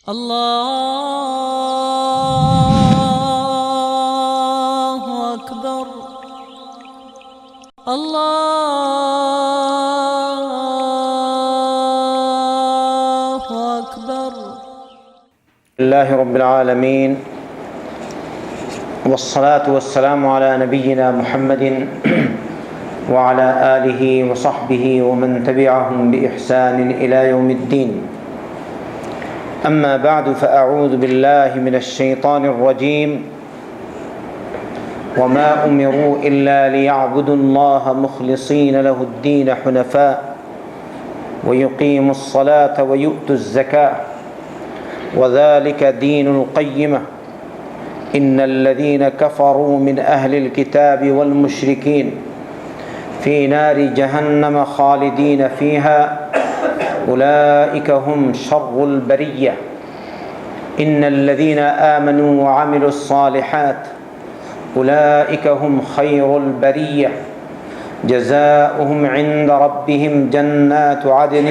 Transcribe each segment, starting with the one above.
الله أكبر الله أكبر. لله رب العالمين والصلاة والسلام على نبينا محمد وعلى آله وصحبه ومن تبعهم بإحسان إلى يوم الدين. أما بعد فأعوذ بالله من الشيطان الرجيم. وما أمروا إلا ليعبدوا الله مخلصين له الدين حنفاء ويقيموا الصلاة ويؤتوا الزكاة وذلك دين القيمة. إن الذين كفروا من أهل الكتاب والمشركين في نار جهنم خالدين فيها أولئك هم شر البرية. إن الذين آمنوا وعملوا الصالحات أولئك هم خير البرية. جزاؤهم عند ربهم جنات عدن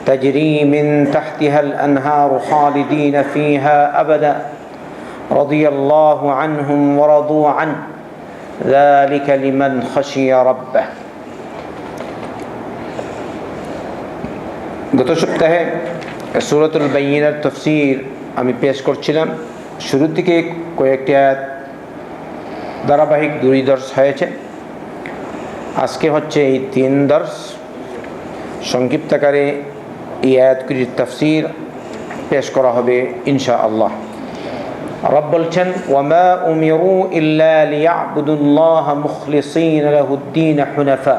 تجري من تحتها الأنهار خالدين فيها أبدا رضي الله عنهم ورضوا عنه ذلك لمن خشي ربه. গত সপ্তাহে সূরাতুল বাইয়িনার তাফসীর আমি পেশ করছিলাম। শুরুর দিকে কয়েকটি আয়াত ধারাবাহিক 2 দর্শ হয়েছে। আজকে হচ্ছে এই 3 দর্শ। সংক্ষিপ্ত আকারে এই আয়াতগুলির তাফসীর পেশ করা হবে ইনশাআল্লাহ। রব বলছেন ওয়ামা উমিরু ইল্লা লিয়াবুদুল্লাহ মুখলিসিন লাহুদ্দিন হুনাফা।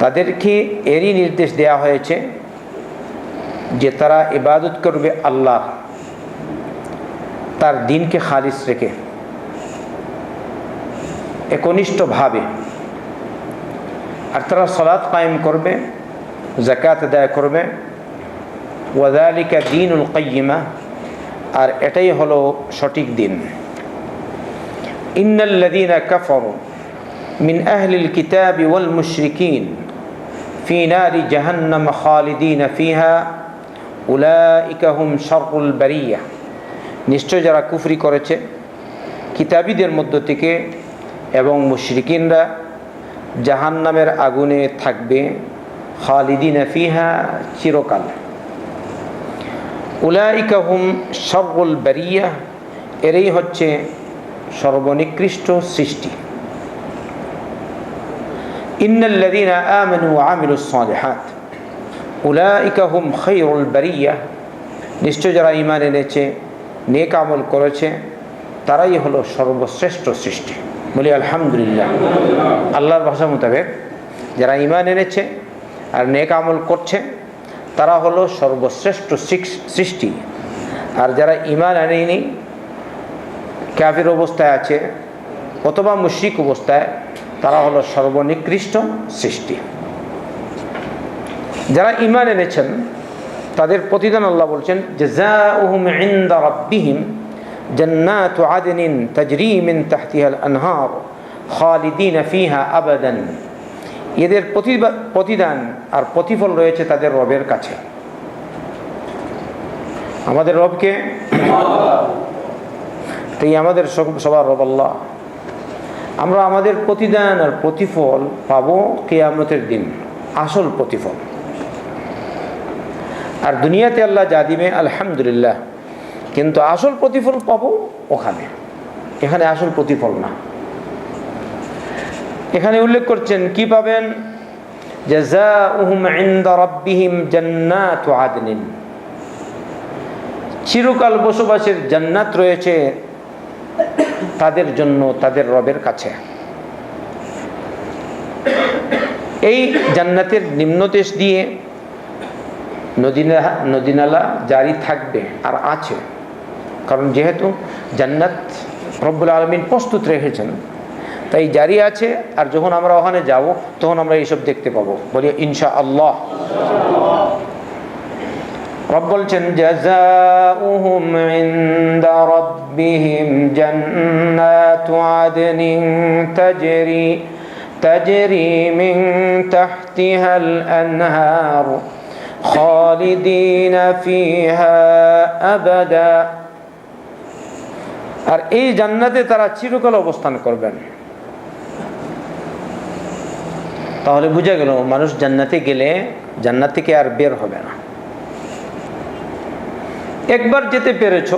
তাদেরকে এরই নির্দেশ দেয়া হয়েছে যে তারা ইবাদত করবে আল্লাহ তার দিনকে খালিস রেখে, একনিষ্ঠভাবে। আর তারা সালাত কায়েম করবে, যাকাত আদায় করবে। ওয়াযালিকা দীনুল কাইয়্যিমা, আর এটাই হলো সঠিক দিন। ইন্নাল্লাযীনা কাফারু মিন আহলিল কিতাবি ওয়াল মুশরিকিন ফি নারি জাহান্নাম খালিদিনা ফিহা উলাইকা হুম শাররুল বারিয়া। নিশ্চয় যারা কুফরি করেছে কিতাবীদের মধ্য থেকে এবং মুশরিকিনরা জাহান্নামের আগুনে থাকবে, খালিদিনা ফিহা, চিরকাল। উলাইকা হুম শাররুল বারিয়া, এরাই হচ্ছে সর্বনিকৃষ্ট সৃষ্টি। ইন্নাল্লাযীনা আমানু ওয়া আমিলুস সালিহাত উলাইকা হুম খায়রুল বারিয়া। নিশ্চয় যারা ঈমান এনেছে, নেক আমল করেছে, তারাই হলো সর্বশ্রেষ্ঠ সৃষ্টি। বলি আলহামদুলিল্লাহ। আল্লাহর ভাষা মোতাবেক যারা ঈমান এনেছে আর নেক আমল করছে তারা হলো সর্বশ্রেষ্ঠ সৃষ্টি। আর যারা ঈমান আনেনি, কাফির অবস্থায় আছে অথবা মুশরিক অবস্থায়, তারা হলো সর্বনিকৃষ্ট সৃষ্টি। যারা ঈমান এনেছেন তাদের প্রতিদান আল্লাহ বলছেন জাযাউহুম ইনদা রাব্বিহিম জান্নাতু আদনিন তাজরি মিন তাহতিহাল আনহার খালিদিনা ফিহা আবাদান। এদের প্রতিদান আর প্রতিফল রয়েছে তাদের রবের কাছে। আমাদের রবকে, তাই আমাদের সবার রব আল্লাহ। আমরা আমাদের প্রতিদান আর প্রতিফল পাবো কিয়ামতের দিন, আসল প্রতিফল। আর দুনিয়াতে আল্লাহ যা দিবে আলহামদুলিল্লাহ, কিন্তু আসল প্রতিফল পাবো ওখানে, এখানে আসল প্রতিফল না। এখানে উল্লেখ করছেন কি পাবেন, জাযাউহুম ইনদা রাব্বিহিম জান্নাতু আদনিন। চিরকাল বসবাসের জান্নাত রয়েছে তাদের জন্য তাদের রবের কাছে। এই জান্নাতের নিম্নদেশ দিয়ে নদীনালা জারি থাকবে আর আছে, কারণ যেহেতু জান্নাত রব্বুল আলামিন প্রস্তুত রেখেছেন, তাই জারি আছে। আর যখন আমরা ওখানে যাব তখন আমরা এইসব দেখতে পাবো। বলি ইনশাআল্লাহ। রব বলছেন জাযাউহুম ইনদা রাব্বিহিম জান্নাতু আদনিন তাজরি মিন তাহতিহাল আনহার খালিদিনা ফিহা আবাদা, আর এই জান্নাতে তারা চিরকাল অবস্থান করবেন। তাহলে বুঝা গেল মানুষ জান্নাতে গেলে জান্নাত থেকে আর বের হবে না। একবার যেতে পেরেছো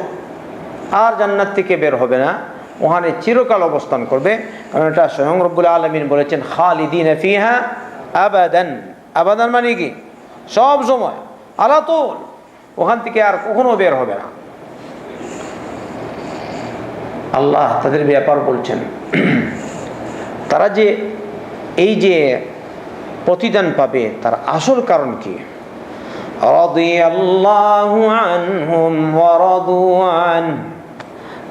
আর জান্নাত থেকে বের হবে না, ওখানে চিরকাল অবস্থান করবে। কারণ এটা স্বয়ং রব্বুল আলামিন বলেছেন খালিদিনা ফিহা আবাদান। আবাদান মানে কি? সব সময়, আলাতুল, ওখান থেকে আর কখনো বের হবে না। আল্লাহ তাদের ব্যাপার বলছেন, তারা যে এই যে প্রতিদান পাবে তার আসল কারণ কি? রাদিয়াল্লাহু আনহুম ওয়া রাদু আন,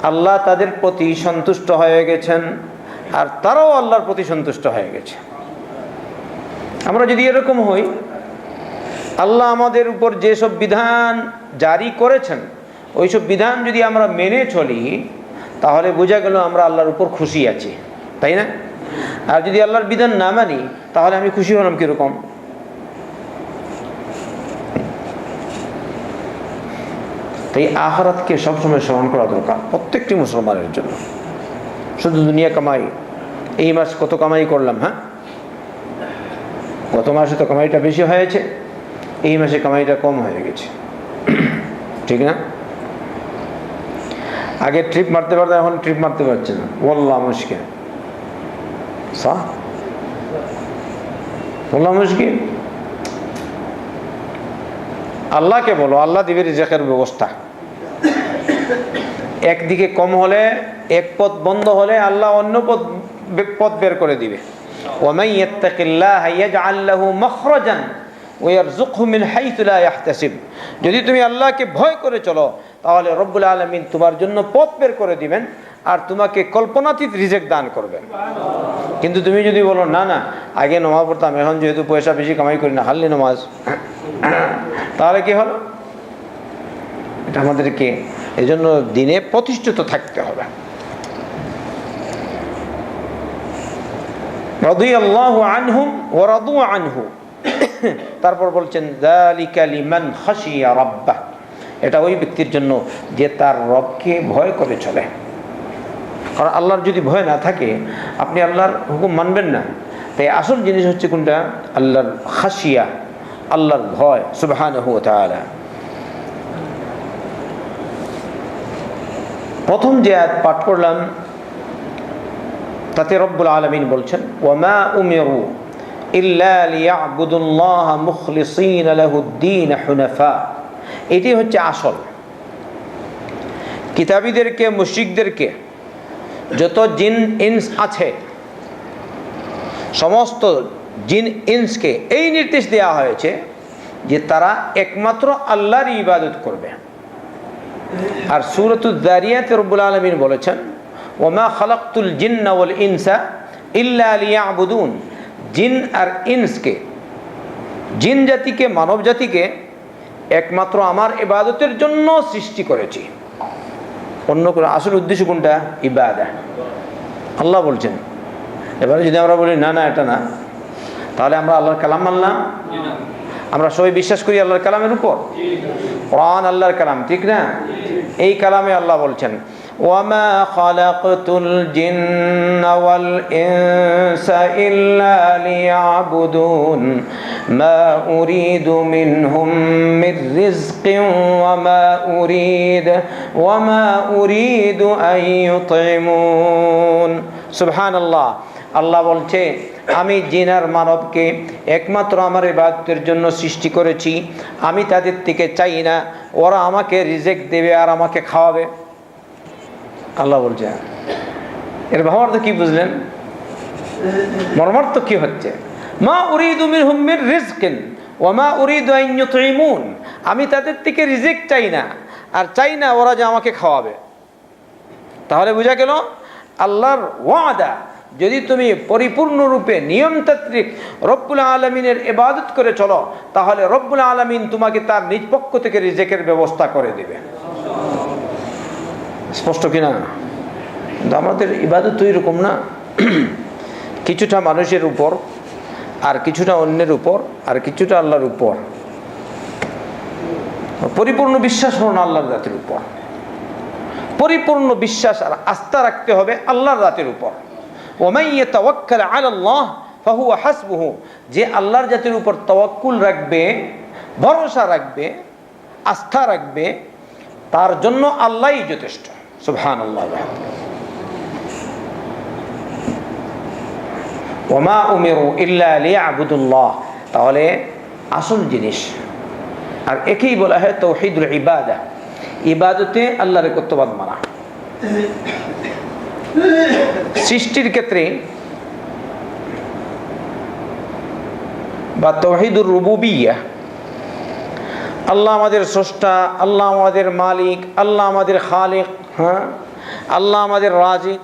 আল্লাহ তাদের প্রতি সন্তুষ্ট হয়ে গেছেন আর তারাও আল্লাহর প্রতি সন্তুষ্ট হয়ে গেছে। আমরা যদি এরকম হই, আল্লাহ আমাদের উপর যেসব বিধান জারি করেছেন ওইসব বিধান যদি আমরা মেনে চলি, তাহলে বোঝা গেল আমরা আল্লাহর উপর খুশি আছি, তাই না? আর যদি আল্লাহর বিধান না মানি, তাহলে আমি খুশি হলাম কিরকম? তাই আখিরাতকে সবসময় স্মরণ করা দরকার প্রত্যেকটি মুসলমানের জন্য। শুধু দুনিয়া কামাই, এই মাস কত কামাই করলাম, হ্যাঁ গত মাসে তো কামাইটা বেশি হয়েছে, এই মাসে কামাইটা কম হয়ে গেছে, ঠিক না? আগে ট্রিপ মারতে পারতো, এখন ট্রিপ মারতে পারছে না। ওয়াল্লাহ মুশকিল, ওয়াল্লাহ মুশকিল। আল্লাহকে বলো, আল্লাহ দিবে রিজেকের ব্যবস্থা। একদিকে কম হলে, এক পথ বন্ধ হলে আল্লাহ অন্য পথ বের করে দিবে। ওয়ামান ইয়াত্তাকিল্লাহা ইয়াজআল লাহু মাখরাজান ওয়া ইয়ারযুকহু মিন হাইথু লা ইয়াহতাসিব, যদি তুমি আল্লাহকে ভয় করে চলো তাহলে রব্বুল আলামিন তোমার জন্য পথ বের করে দিবেন আর তোমাকে কল্পনাতীত রিজেক দান করবেন। কিন্তু তুমি যদি বলো না না আগে নামাজ পড়তাম, এখন যেহেতু পয়সা বেশি কামাই করি না, হারলি নামাজ, তাহলে কি হলো? এটা আমাদেরকে এই জন্য দিনে প্রতিষ্ঠিত থাকতে হবে। রাদিয়াল্লাহু আনহুম ওয়া রাদু আনহু, তারপর বলছেন যালিকা লিমান খাশিয়া রাব্বাহ, এটা ওই ব্যক্তির জন্য যে তার রবকে ভয় করে চলে। কারণ আল্লাহর যদি ভয় না থাকে আপনি আল্লাহর হুকুম মানবেন না। তাই আসল জিনিস হচ্ছে কোনটা? আল্লাহর খাশিয়া, আল্লাহর ভয় সুবহানাহু ওয়া তাআলা। প্রথম যে আয়াত পাঠ করলাম তাতে রব্বুল আলামিন বলছেন ওয়ামা উমিরু ইল্লা লিয়াবুদুল্লাহ মুখলিসিনা লাহুদ্দীন হুনাফা। এটি হচ্ছে আসল। কিতাবীদেরকে, মুশরিকদেরকে, যত জিন ইনস আছে সমস্ত জিন ইনসকে এই নির্দেশ দেওয়া হয়েছে যে তারা একমাত্র আল্লাহর ইবাদত করবে। আর সূরাতুজ যারিয়াতে রব্বুল আলামিন বলেছেন ওয়ামা খালাকতুল জিন্না ওয়াল ইনসা ইল্লা লিয়াবুদুন, জিন আর ইনসকে, জিন জাতিকে, মানব জাতিকে একমাত্র আমার ইবাদতের জন্য সৃষ্টি করেছি। অন্য কোনো আসল উদ্দেশ্য কোনটা? ইবাদত। আল্লাহ বলছেন। এবারে যদি আমরা বলি না না এটা না, তাহলে আমরা আল্লাহর কালাম মানলাম? আমরা সবাই বিশ্বাস করি আল্লাহর কালামের উপর, কোরআন আল্লাহর কালাম, ঠিক না? এই কালামে আল্লাহ বলছেন ওয়ামা খালাকতুল জিন্না ওয়াল ইনসা ইল্লা লিয়াবুদুন মা উরিদু মিনহুম মির রিজকিন ওয়ামা উরিদু আন ইউতিমুন। সুবহানাল্লাহ। আল্লাহ বলছে আমি জিন আর মানবকে একমাত্র আমার ইবাদতের জন্য সৃষ্টি করেছি, আমি তাদের থেকে চাই না ওরা আমাকে রিজেক দেবে আর আমাকে খাওয়াবে। আল্লাহ বলছে, এর ভাবার্থ কি বুঝলেন? মর্মার্থ কি হচ্ছে? মা উরিদু মিনহুম মির রিজকিন ওয়া মা উরিদু আন ইউতিমুন, আমি তাদের থেকে রিজেক চাই না আর চাই না ওরা যে আমাকে খাওয়াবে। তাহলে বোঝা গেল আল্লাহর ওয়াদা, যদি তুমি পরিপূর্ণরূপে নিয়মতান্ত্রিক রব্বুল আলামিনের ইবাদত করে চলো তাহলে রব্বুল আলামিন তোমাকে তার নিজ পক্ষ থেকে রিজেকের ব্যবস্থা করে দিবে। স্পষ্ট কিনা? কিন্তু আমাদের ইবাদত তো এরকম না, কিছুটা মানুষের উপর আর কিছুটা অন্যের উপর আর কিছুটা আল্লাহর উপর। পরিপূর্ণ বিশ্বাস হলো না আল্লাহর জাতের উপর, পরিপূর্ণ বিশ্বাস আর আস্থা রাখতে হবে আল্লাহর জাতের উপর। ওয়ামান ইয়াতাওয়াক্কাল আলাল্লাহ ফাহুয়া হাসবুহু, যে আল্লাহর জাতের উপর তাওয়াক্কুল রাখবে, ভরসা রাখবে, আস্থা রাখবে, তার জন্য আল্লাহই যথেষ্ট। সুবহানাল্লাহ। ওয়ামা উমিরু ইল্লা লিয়াবুদুল্লাহ, তাহলে আসল জিনিস, আর একেই বলা হয় তাওহীদুল ইবাদা, ইবাদতে আল্লাহর একত্ববাদ মানা। সৃষ্টির ক্ষেত্রে বা তাওহীদুর রুবুবিয়্যা, আল্লাহ আমাদের স্রষ্টা, আল্লাহ আমাদের মালিক, আল্লাহ আমাদের খালিক, হ্যাঁ, আল্লাহ আমাদের রাজিক,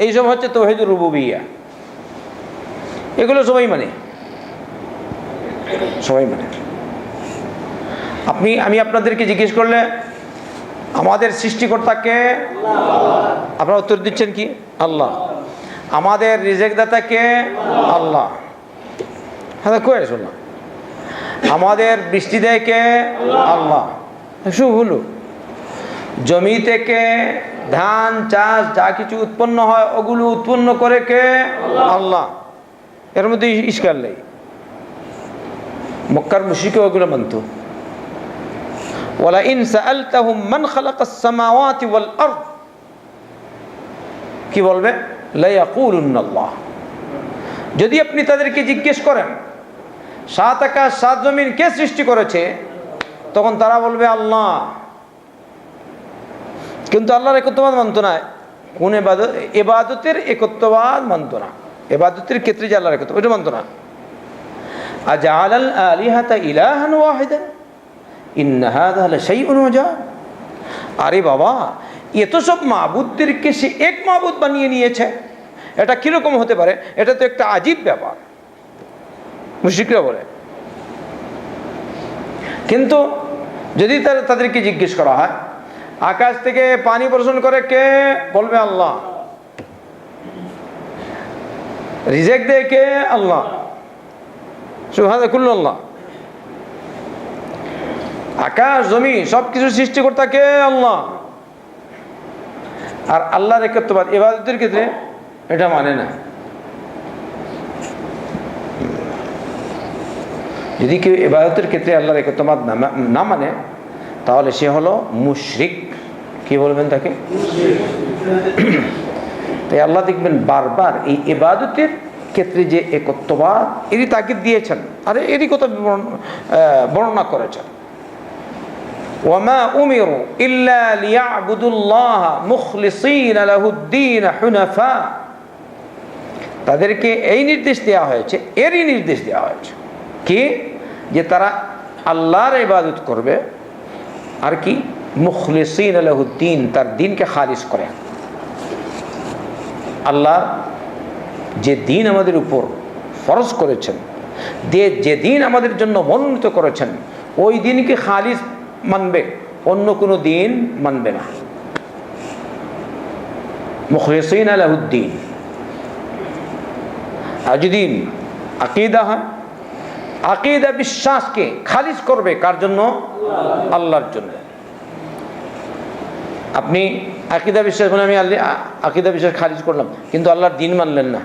এইসব হচ্ছে তাওহীদুর রুবুবিয়্যা। এগুলো সবাই মানে, সবাই মানে। আমি আপনাদেরকে জিজ্ঞেস করলে আমাদের সৃষ্টিকর্তাকে, আপনারা উত্তর দিচ্ছেন কি? আল্লাহ। আমাদের রিজেক দাতাকে? আল্লাহ। হ্যাঁ, কয়ে শোনা। আমাদের বৃষ্টি দেয় কে? আল্লাহ। শুভ হলো, জমি থেকে ধান চাষ যা কিছু উৎপন্ন হয় ওগুলো উৎপন্ন করে কে? আল্লাহ। এর মধ্যে ইশকাল নেই। মক্কার মুশরিকও ওগুলো মানত। ওয়ালা ইন সাআলতাহুম মান খালাকাস সামাওয়াতি ওয়াল আরদ, কি বলবে? লা ইয়াকুলুনাল্লাহ। যদি আপনি তাদেরকে জিজ্ঞেস করেন 7 আকাশ 7 জমিন কে সৃষ্টি করেছে, তখন তারা বলবে আল্লাহ। কিন্তু আল্লাহর একত্ববাদ মানত না। কোন ইবাদতের একত্ববাদ মানত না। ইবাদতের ক্ষেত্রে যে আল্লাহর একত্ববাদ, ওটা মানত না। আজালাল আলিহাতা ইলাহান ওয়াহিদান ইন্না হাযা লাশাইউন উজাব। আরে বাবা, এত সব মাবুদদেরকে সে এক মাবুদ বানিয়ে নিয়েছে, এটা কিরকম হতে পারে? এটা তো একটা আজীব ব্যাপার, মুশরিকরা বলে। কিন্তু যদি তাদেরকে জিজ্ঞেস করা হয় আকাশ থেকে পানি বর্ষণ করে কে, বলবে আল্লাহ। রিজেক দেয় কে? আল্লাহ। সুবহানাল্লাহ, কুল্লু আল্লাহ। আকাশ জমি সবকিছু সৃষ্টিকর্তা কে? আল্লাহ। আর আল্লাহর একত্ববাদ ইবাদতের ক্ষেত্রে এটা মানে না। যদি কেউ ইবাদতের ক্ষেত্রে আল্লাহর একত্ববাদ না মানে, তাহলে সে হলো মুশরিক। কি বলবেন তাকে? তাই আল্লাহ দেখবেন বারবার এই ইবাদতের ক্ষেত্রে যে একত্ববাদ, এরই তাকিদ দিয়েছেন, আরে এরই কথা বর্ণনা করেছেন। ওয়ামা উমিরু ইল্লা লিয়াবুদুল্লাহ মুখলিসিনা লাহুদ্দীন হুনাফা, তাদেরকে এই নির্দেশ দেওয়া হয়েছে, এরই নির্দেশ দেওয়া হয়েছে কি, যে তারা আল্লাহর ইবাদত করবে, আর কি? মুখলিসিনা লাহুদ্দীন, তার দ্বীনকে খালিস করে। আল্লাহ যে দ্বীন আমাদের উপর ফরজ করেছেন, যে দ্বীন আমাদের জন্য মনোনীত করেছেন, ওই দ্বীনকে খালিস মানবে, অন্য কোনো দ্বীন মানবে না। মুখলিসিনা লাহুদ্দীন। আর যদি আকীদা হয়, আকীদা বিশ্বাসকে খালিস করবে কার জন্য? আল্লাহর জন্য। আপনি আকীদা বিশ্বাস বলে, আমি আকীদা বিশ্বাস খালিস করলাম, কিন্তু আল্লাহর দ্বীন মানলেন না,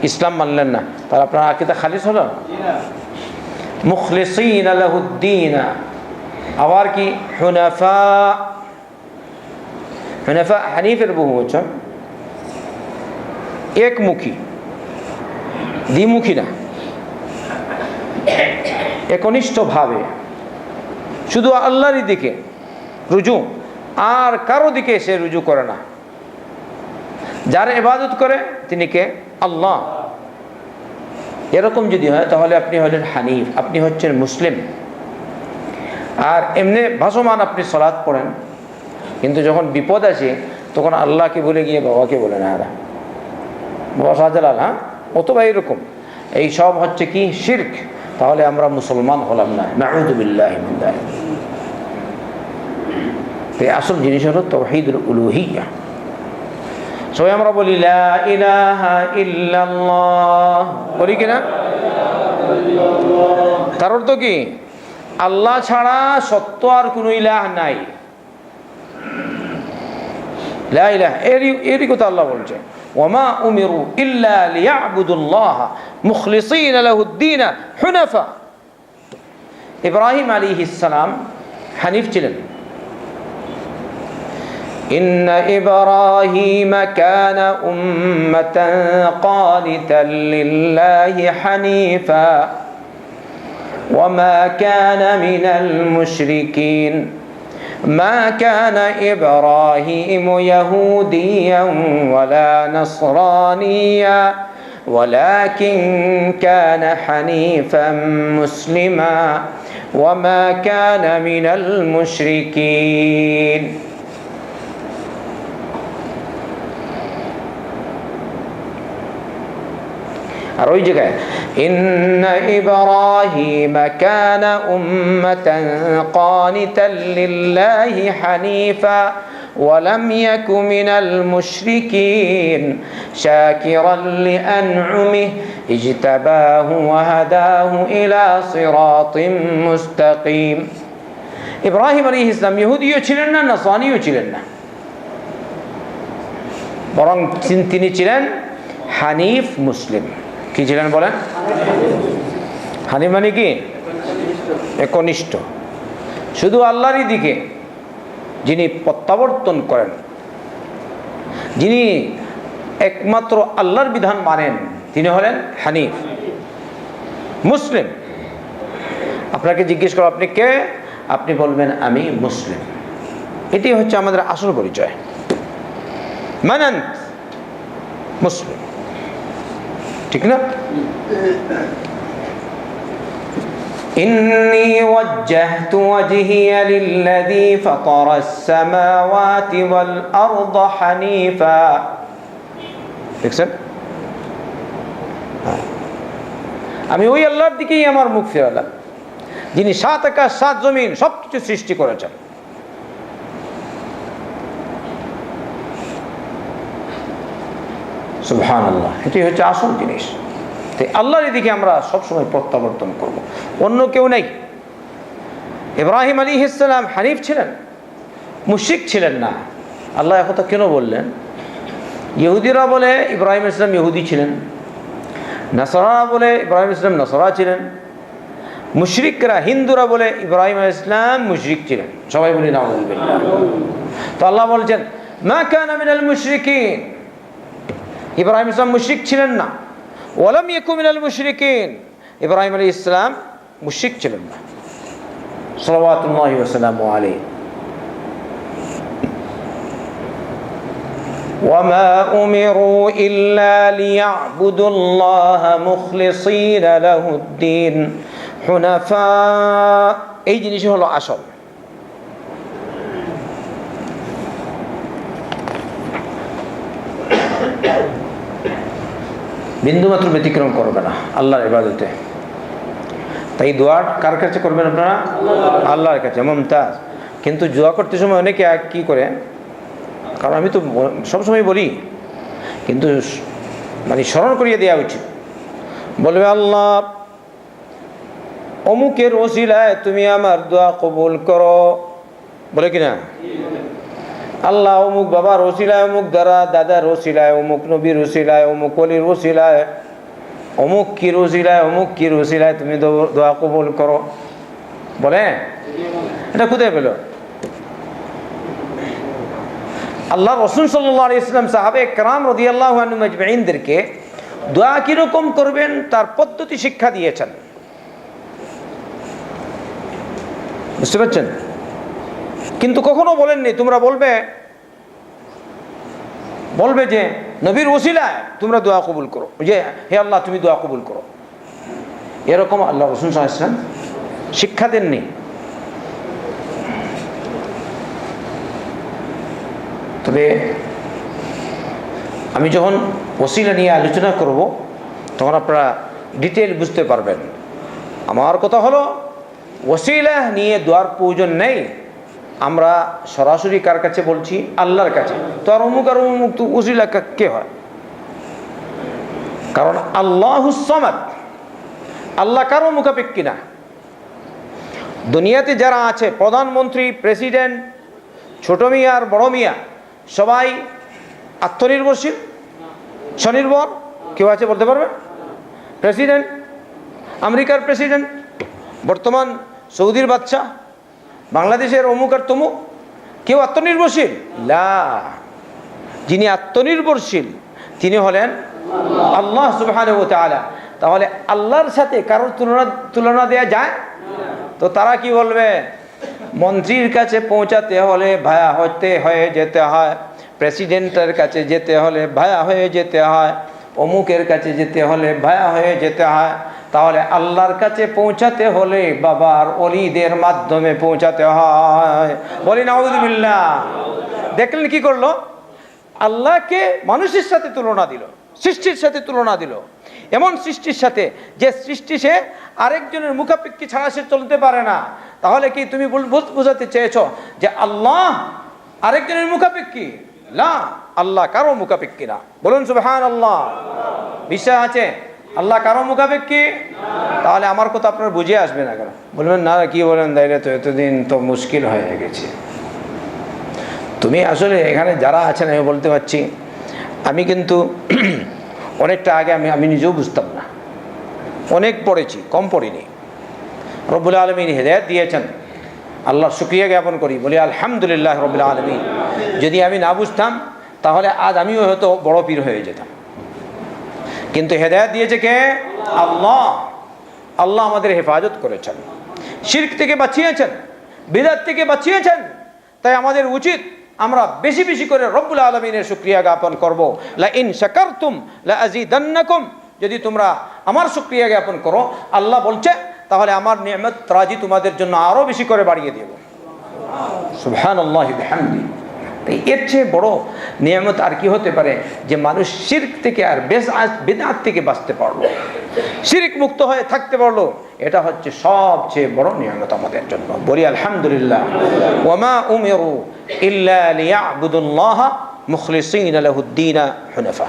ইসলাম মানলেন না, তাহলে আপনার আকীদা খালিস হলো? মুখলিসিনা লাহুদ্দীন। আবার কি? হুনাফা। হুনাফা হানিফের বহুবচন, একমুখী, দ্বিমুখী না, একনিষ্ঠভাবে শুধু আল্লাহরই দিকে রুজু, আর কারো দিকে সে রুজু করে না। যার ইবাদত করে তিনি কে? আল্লাহ। এরকম যদি হয় তাহলে আপনি হলেন হানিফ, আপনি হচ্ছেন মুসলিম। আর এমনি ভাসমান আপনি সালাত পড়েন, কিন্তু যখন বিপদ আসে তখন আল্লাহকে ভুলে গিয়ে বাবাকে বলে না, বাবা শাহজালাল, হ্যাঁ, অথবা এরকম, এই সব হচ্ছে কি? শিরক। তাহলে আমরা মুসলমান হলাম না, নাউযু বিল্লাহি মিন যালিক। এই আসল জিনিস হলো তাওহীদুল উলুহিয়্যাহ। সবাই আমরা বলি লা ইলাহা ইল্লাল্লাহ, বলি কিনা? তার অর্থ কি? আল্লাহ ছাড়া সত্য আর কোনো ইলাহ নাই। লা ইলাহা এরই কথা আল্লাহ বলছে, ওয়ামা উমিরু ইল্লা লিয়াবুদুল্লাহ মুখলিসিনা লাহুদ্দীন হুনাফা। ইব্রাহিম আলাইহিস সালাম হানিফ ছিলেন। ইন্না ইব্রাহিমা কানা উম্মাতান কানিতান লিল্লাহি হানিফা ওয়ামা কানা মিনাল মুশরিকিন। ما كان إبراهيم يهوديا ولا نصرانيا ولكن كان حنيفا مسلما وما كان من المشركين. আর ওই জায়গায় ইন্না ইব্রাহিমা কানা উম্মাতান কানিতান লিল্লাহি হানিফা ওয়া লাম ইয়াকু মিনাল মুশরিকিন শাকিরান লিআনউমিহি ইজতাবাহু ওয়া হাদাহু ইলা সিরাতিন মুস্তাকিম। ইব্রাহিম আলাইহিস সালাম ইহুদিও ছিলেন না, নসরানিও ছিলেন না, বরং তিনি ছিলেন হানিফ মুসলিম। কি ছিলেন বলেন? হানিফ মানে কি? একনিষ্ঠ, শুধু আল্লাহরই দিকে যিনি প্রত্যাবর্তন করেন, যিনি একমাত্র আল্লাহর বিধান মানেন, তিনি হলেন হানিফ মুসলিম। আপনাকে জিজ্ঞেস করো আপনি কে, আপনি বলবেন আমি মুসলিম। এটি হচ্ছে আমাদের আসল পরিচয়, মানান মুসলিম, ঠিক না? ইন্নী ওয়াজ্জাহতু ওয়াজহিয়া লিল্লাযী ফাতারাস সামাওয়াতি ওয়াল আরদা হানিফা। দেখছেন, আমি ওই আল্লাহর দিকেই আমার মুখ ফেরালাম যিনি 7 আকাশ 7 জমিন সবকিছু সৃষ্টি করেছেন। সুবহানাল্লাহ, এটাই হচ্ছে আসল জিনিস। তাই আল্লাহর দিকে আমরা সবসময় প্রত্যাবর্তন করব, অন্য কেউ নেই। ইব্রাহিম আলাইহিস সালাম হানিফ ছিলেন, মুশরিক ছিলেন না। আল্লাহ কথা কেন বললেন? ইহুদিরা বলে ইব্রাহিম আলাইহিস সালাম ইহুদি ছিলেন, নাসারা বলে ইব্রাহিম আলাইহিস সালাম নাসারা ছিলেন, মুশরিকরা হিন্দুরা বলে ইব্রাহিম আলাইহিস সালাম মুশরিক ছিলেন। সবাই বলি নাউযুবিল্লাহ। তো আল্লাহ বলছেন মা কানা মিনাল মুশরিকিন, ইব্রাহিম ইসলাম মুশরিক ছিলেন না। ওয়ালাম ইয়াকু মিনাল মুশরিকিন, ইব্রাহিম আলাইহিস সালাম মুশরিক ছিলেন না। সাল্লাল্লাহু ওয়া সাল্লামু আলাইহি। وما أمروا إلا ليعبدوا الله مخلصين له الدين حنفاء। এই জিনিস হলো আসল। বিন্দুমাত্র ব্যতিক্রম করবে না আল্লাহর ইবাদতে। তাই দোয়া কার কাছে করবেন আপনারা? আল্লাহর কাছে, মুমতাজ। কিন্তু দোয়া করতে সময় অনেকে কি করে, কারণ আমি তো সবসময় বলি, কিন্তু মানে স্মরণ করিয়ে দেওয়া উচিত। বলবে আল্লাহ অমুকের ওসিলায় তুমি আমার দোয়া কবুল করো, বলে কিনা? আল্লাহ অমুক বাবার ওসিলায়, অমুক দাদার ওসিলায়, অমুক নবীর ওসিলায়, অমুক অলির ওসিলায়, অমুক কির ওসিলায়, অমুক কির ওসিলায় তুমি দোয়া কবুল করো, বলে। এটা কোথায় পেল? আল্লাহ রাসূল সাল্লাল্লাহু আলাইহি ওয়াসাল্লাম সাহাবে কেরাম রাদিয়াল্লাহু আনহুম আজমাইনদেরকে দোয়া কিরকম করবেন তার পদ্ধতি শিক্ষা দিয়েছেন। বুঝতে পারছেন? কিন্তু কখনো বলেননি তোমরা বলবে যে নবীর ওসিলায় তোমরা দোয়া কবুল করো, যে হে আল্লাহ তুমি দোয়া কবুল করো। এরকম আল্লাহ রাসূল সাল্লাল্লাহু আলাইহি ওয়াসাল্লাম শিক্ষা দেননি। তবে আমি যখন ওসিলা নিয়ে আলোচনা করব তখন আপনারা ডিটেল বুঝতে পারবেন। আমার কথা হলো ওসিলা নিয়ে দোয়ার প্রয়োজন নেই। আমরা সরাসরি কার কাছে বলছি? আল্লাহর কাছে। তো আর অমুক তো ওসিলা কে হয়? কারণ আল্লাহুস সামাদ, আল্লাহ কারো মুখাপেক্ষী না। দুনিয়াতে যারা আছে, প্রধানমন্ত্রী, প্রেসিডেন্ট, ছোট মিয়া আর বড় মিয়া, সবাই আত্মনির্ভরশীল, স্বনির্ভর? কেউ আছে বলতে পারবে? প্রেসিডেন্ট, আমেরিকার প্রেসিডেন্ট, বর্তমান সৌদির বাদশা, বাংলাদেশের অমুক আর তমুক, কেউ আত্মনির্ভরশীল? লা। যিনি আত্মনির্ভরশীল তিনি হলেন আল্লাহ সুবহানাহু ওয়া তাআলা। তাহলে আল্লাহর সাথে কারোর তুলনা দেয়া যায়? তো তারা কি বলবে? মন্ত্রীর কাছে পৌঁছাতে হলে ভায়া হয়ে যেতে হয়, প্রেসিডেন্টের কাছে যেতে হলে ভায়া হয়ে যেতে হয়, অমুকের কাছে যেতে হলে ভায়া হয়ে যেতে হয়। তাহলে আল্লাহর কাছে পৌঁছাতে হলে বাবার ওলিদের মাধ্যমে পৌঁছাতে হয়। বলি নাউযুবিল্লাহ। দেখলেন কি করলো? আল্লাহকে মানুষের সাথে তুলনা দিল, সৃষ্টির সাথে তুলনা দিল, এমন সৃষ্টির সাথে যে সৃষ্টি সে আরেকজনের মুখাপেক্ষী ছাড়া সে চলতে পারে না। তাহলে কি তুমি বোঝাতে চেয়েছো যে আল্লাহ আরেকজনের মুখাপেক্ষী? না, আল্লাহ কারো মুখাপেক্ষী না। বলুন সুবহানাল্লাহ। বিশ্বাস আছে আল্লাহ কারো মুখাপেক্ষী? তাহলে আমার কথা আপনার বুঝে আসবে না কেন? বলবেন না কি বলেন তাইলে তো এতদিন তো মুশকিল হয়ে গেছে। তুমি আসলে এখানে যারা আছেন আমি বলতে পারছি, আমি কিন্তু অনেকটা আগে আমি নিজেও বুঝতাম না, অনেক পড়েছি, কম পড়িনি। রব্বুল আলামিন হেদায়েত দিয়েছেন, আল্লাহর শুকরিয়া জ্ঞাপন করি, বলি আলহামদুলিল্লাহ রব্বুল আলামিন। যদি আমি না বুঝতাম তাহলে আজ আমিও হয়তো বড় পীর হয়ে যেতাম। কিন্তু হেদায়েত দিয়েছে কে? আল্লাহ। আল্লাহ আমাদের হেফাজত করেছেন, শিরক থেকে বাঁচিয়েছেন, বিদআত থেকে বাঁচিয়েছেন। তাই আমাদের উচিত আমরা বেশি বেশি করে রব্বুল আলামিনের শুকরিয়া জ্ঞাপন করব। লা ইন শাকারতুম লা আযীদান্নাকুম। যদি তোমরা আমার শুকরিয়া জ্ঞাপন করো, আল্লাহ বলছে, তাহলে আমার নিয়ামত রাজি তোমাদের জন্য আরো বেশি করে বাড়িয়ে দেব। সুবহানাল্লাহি বিহামদি। এর চেয়ে বড় নিয়ামত আর কি হতে পারে যে মানুষ শিরক থেকে আর বিদআত থেকে বাঁচতে পারলো, শিরক মুক্ত হয়ে থাকতে পারলো। এটা হচ্ছে সবচেয়ে বড় নিয়ামত আমাদের জন্য। বলি আলহামদুলিল্লাহ। ওয়ামা উমিরু ইল্লা লিয়াবুদুল্লাহ মুখলিসিনা লাহুদ্দীন হুনাফা।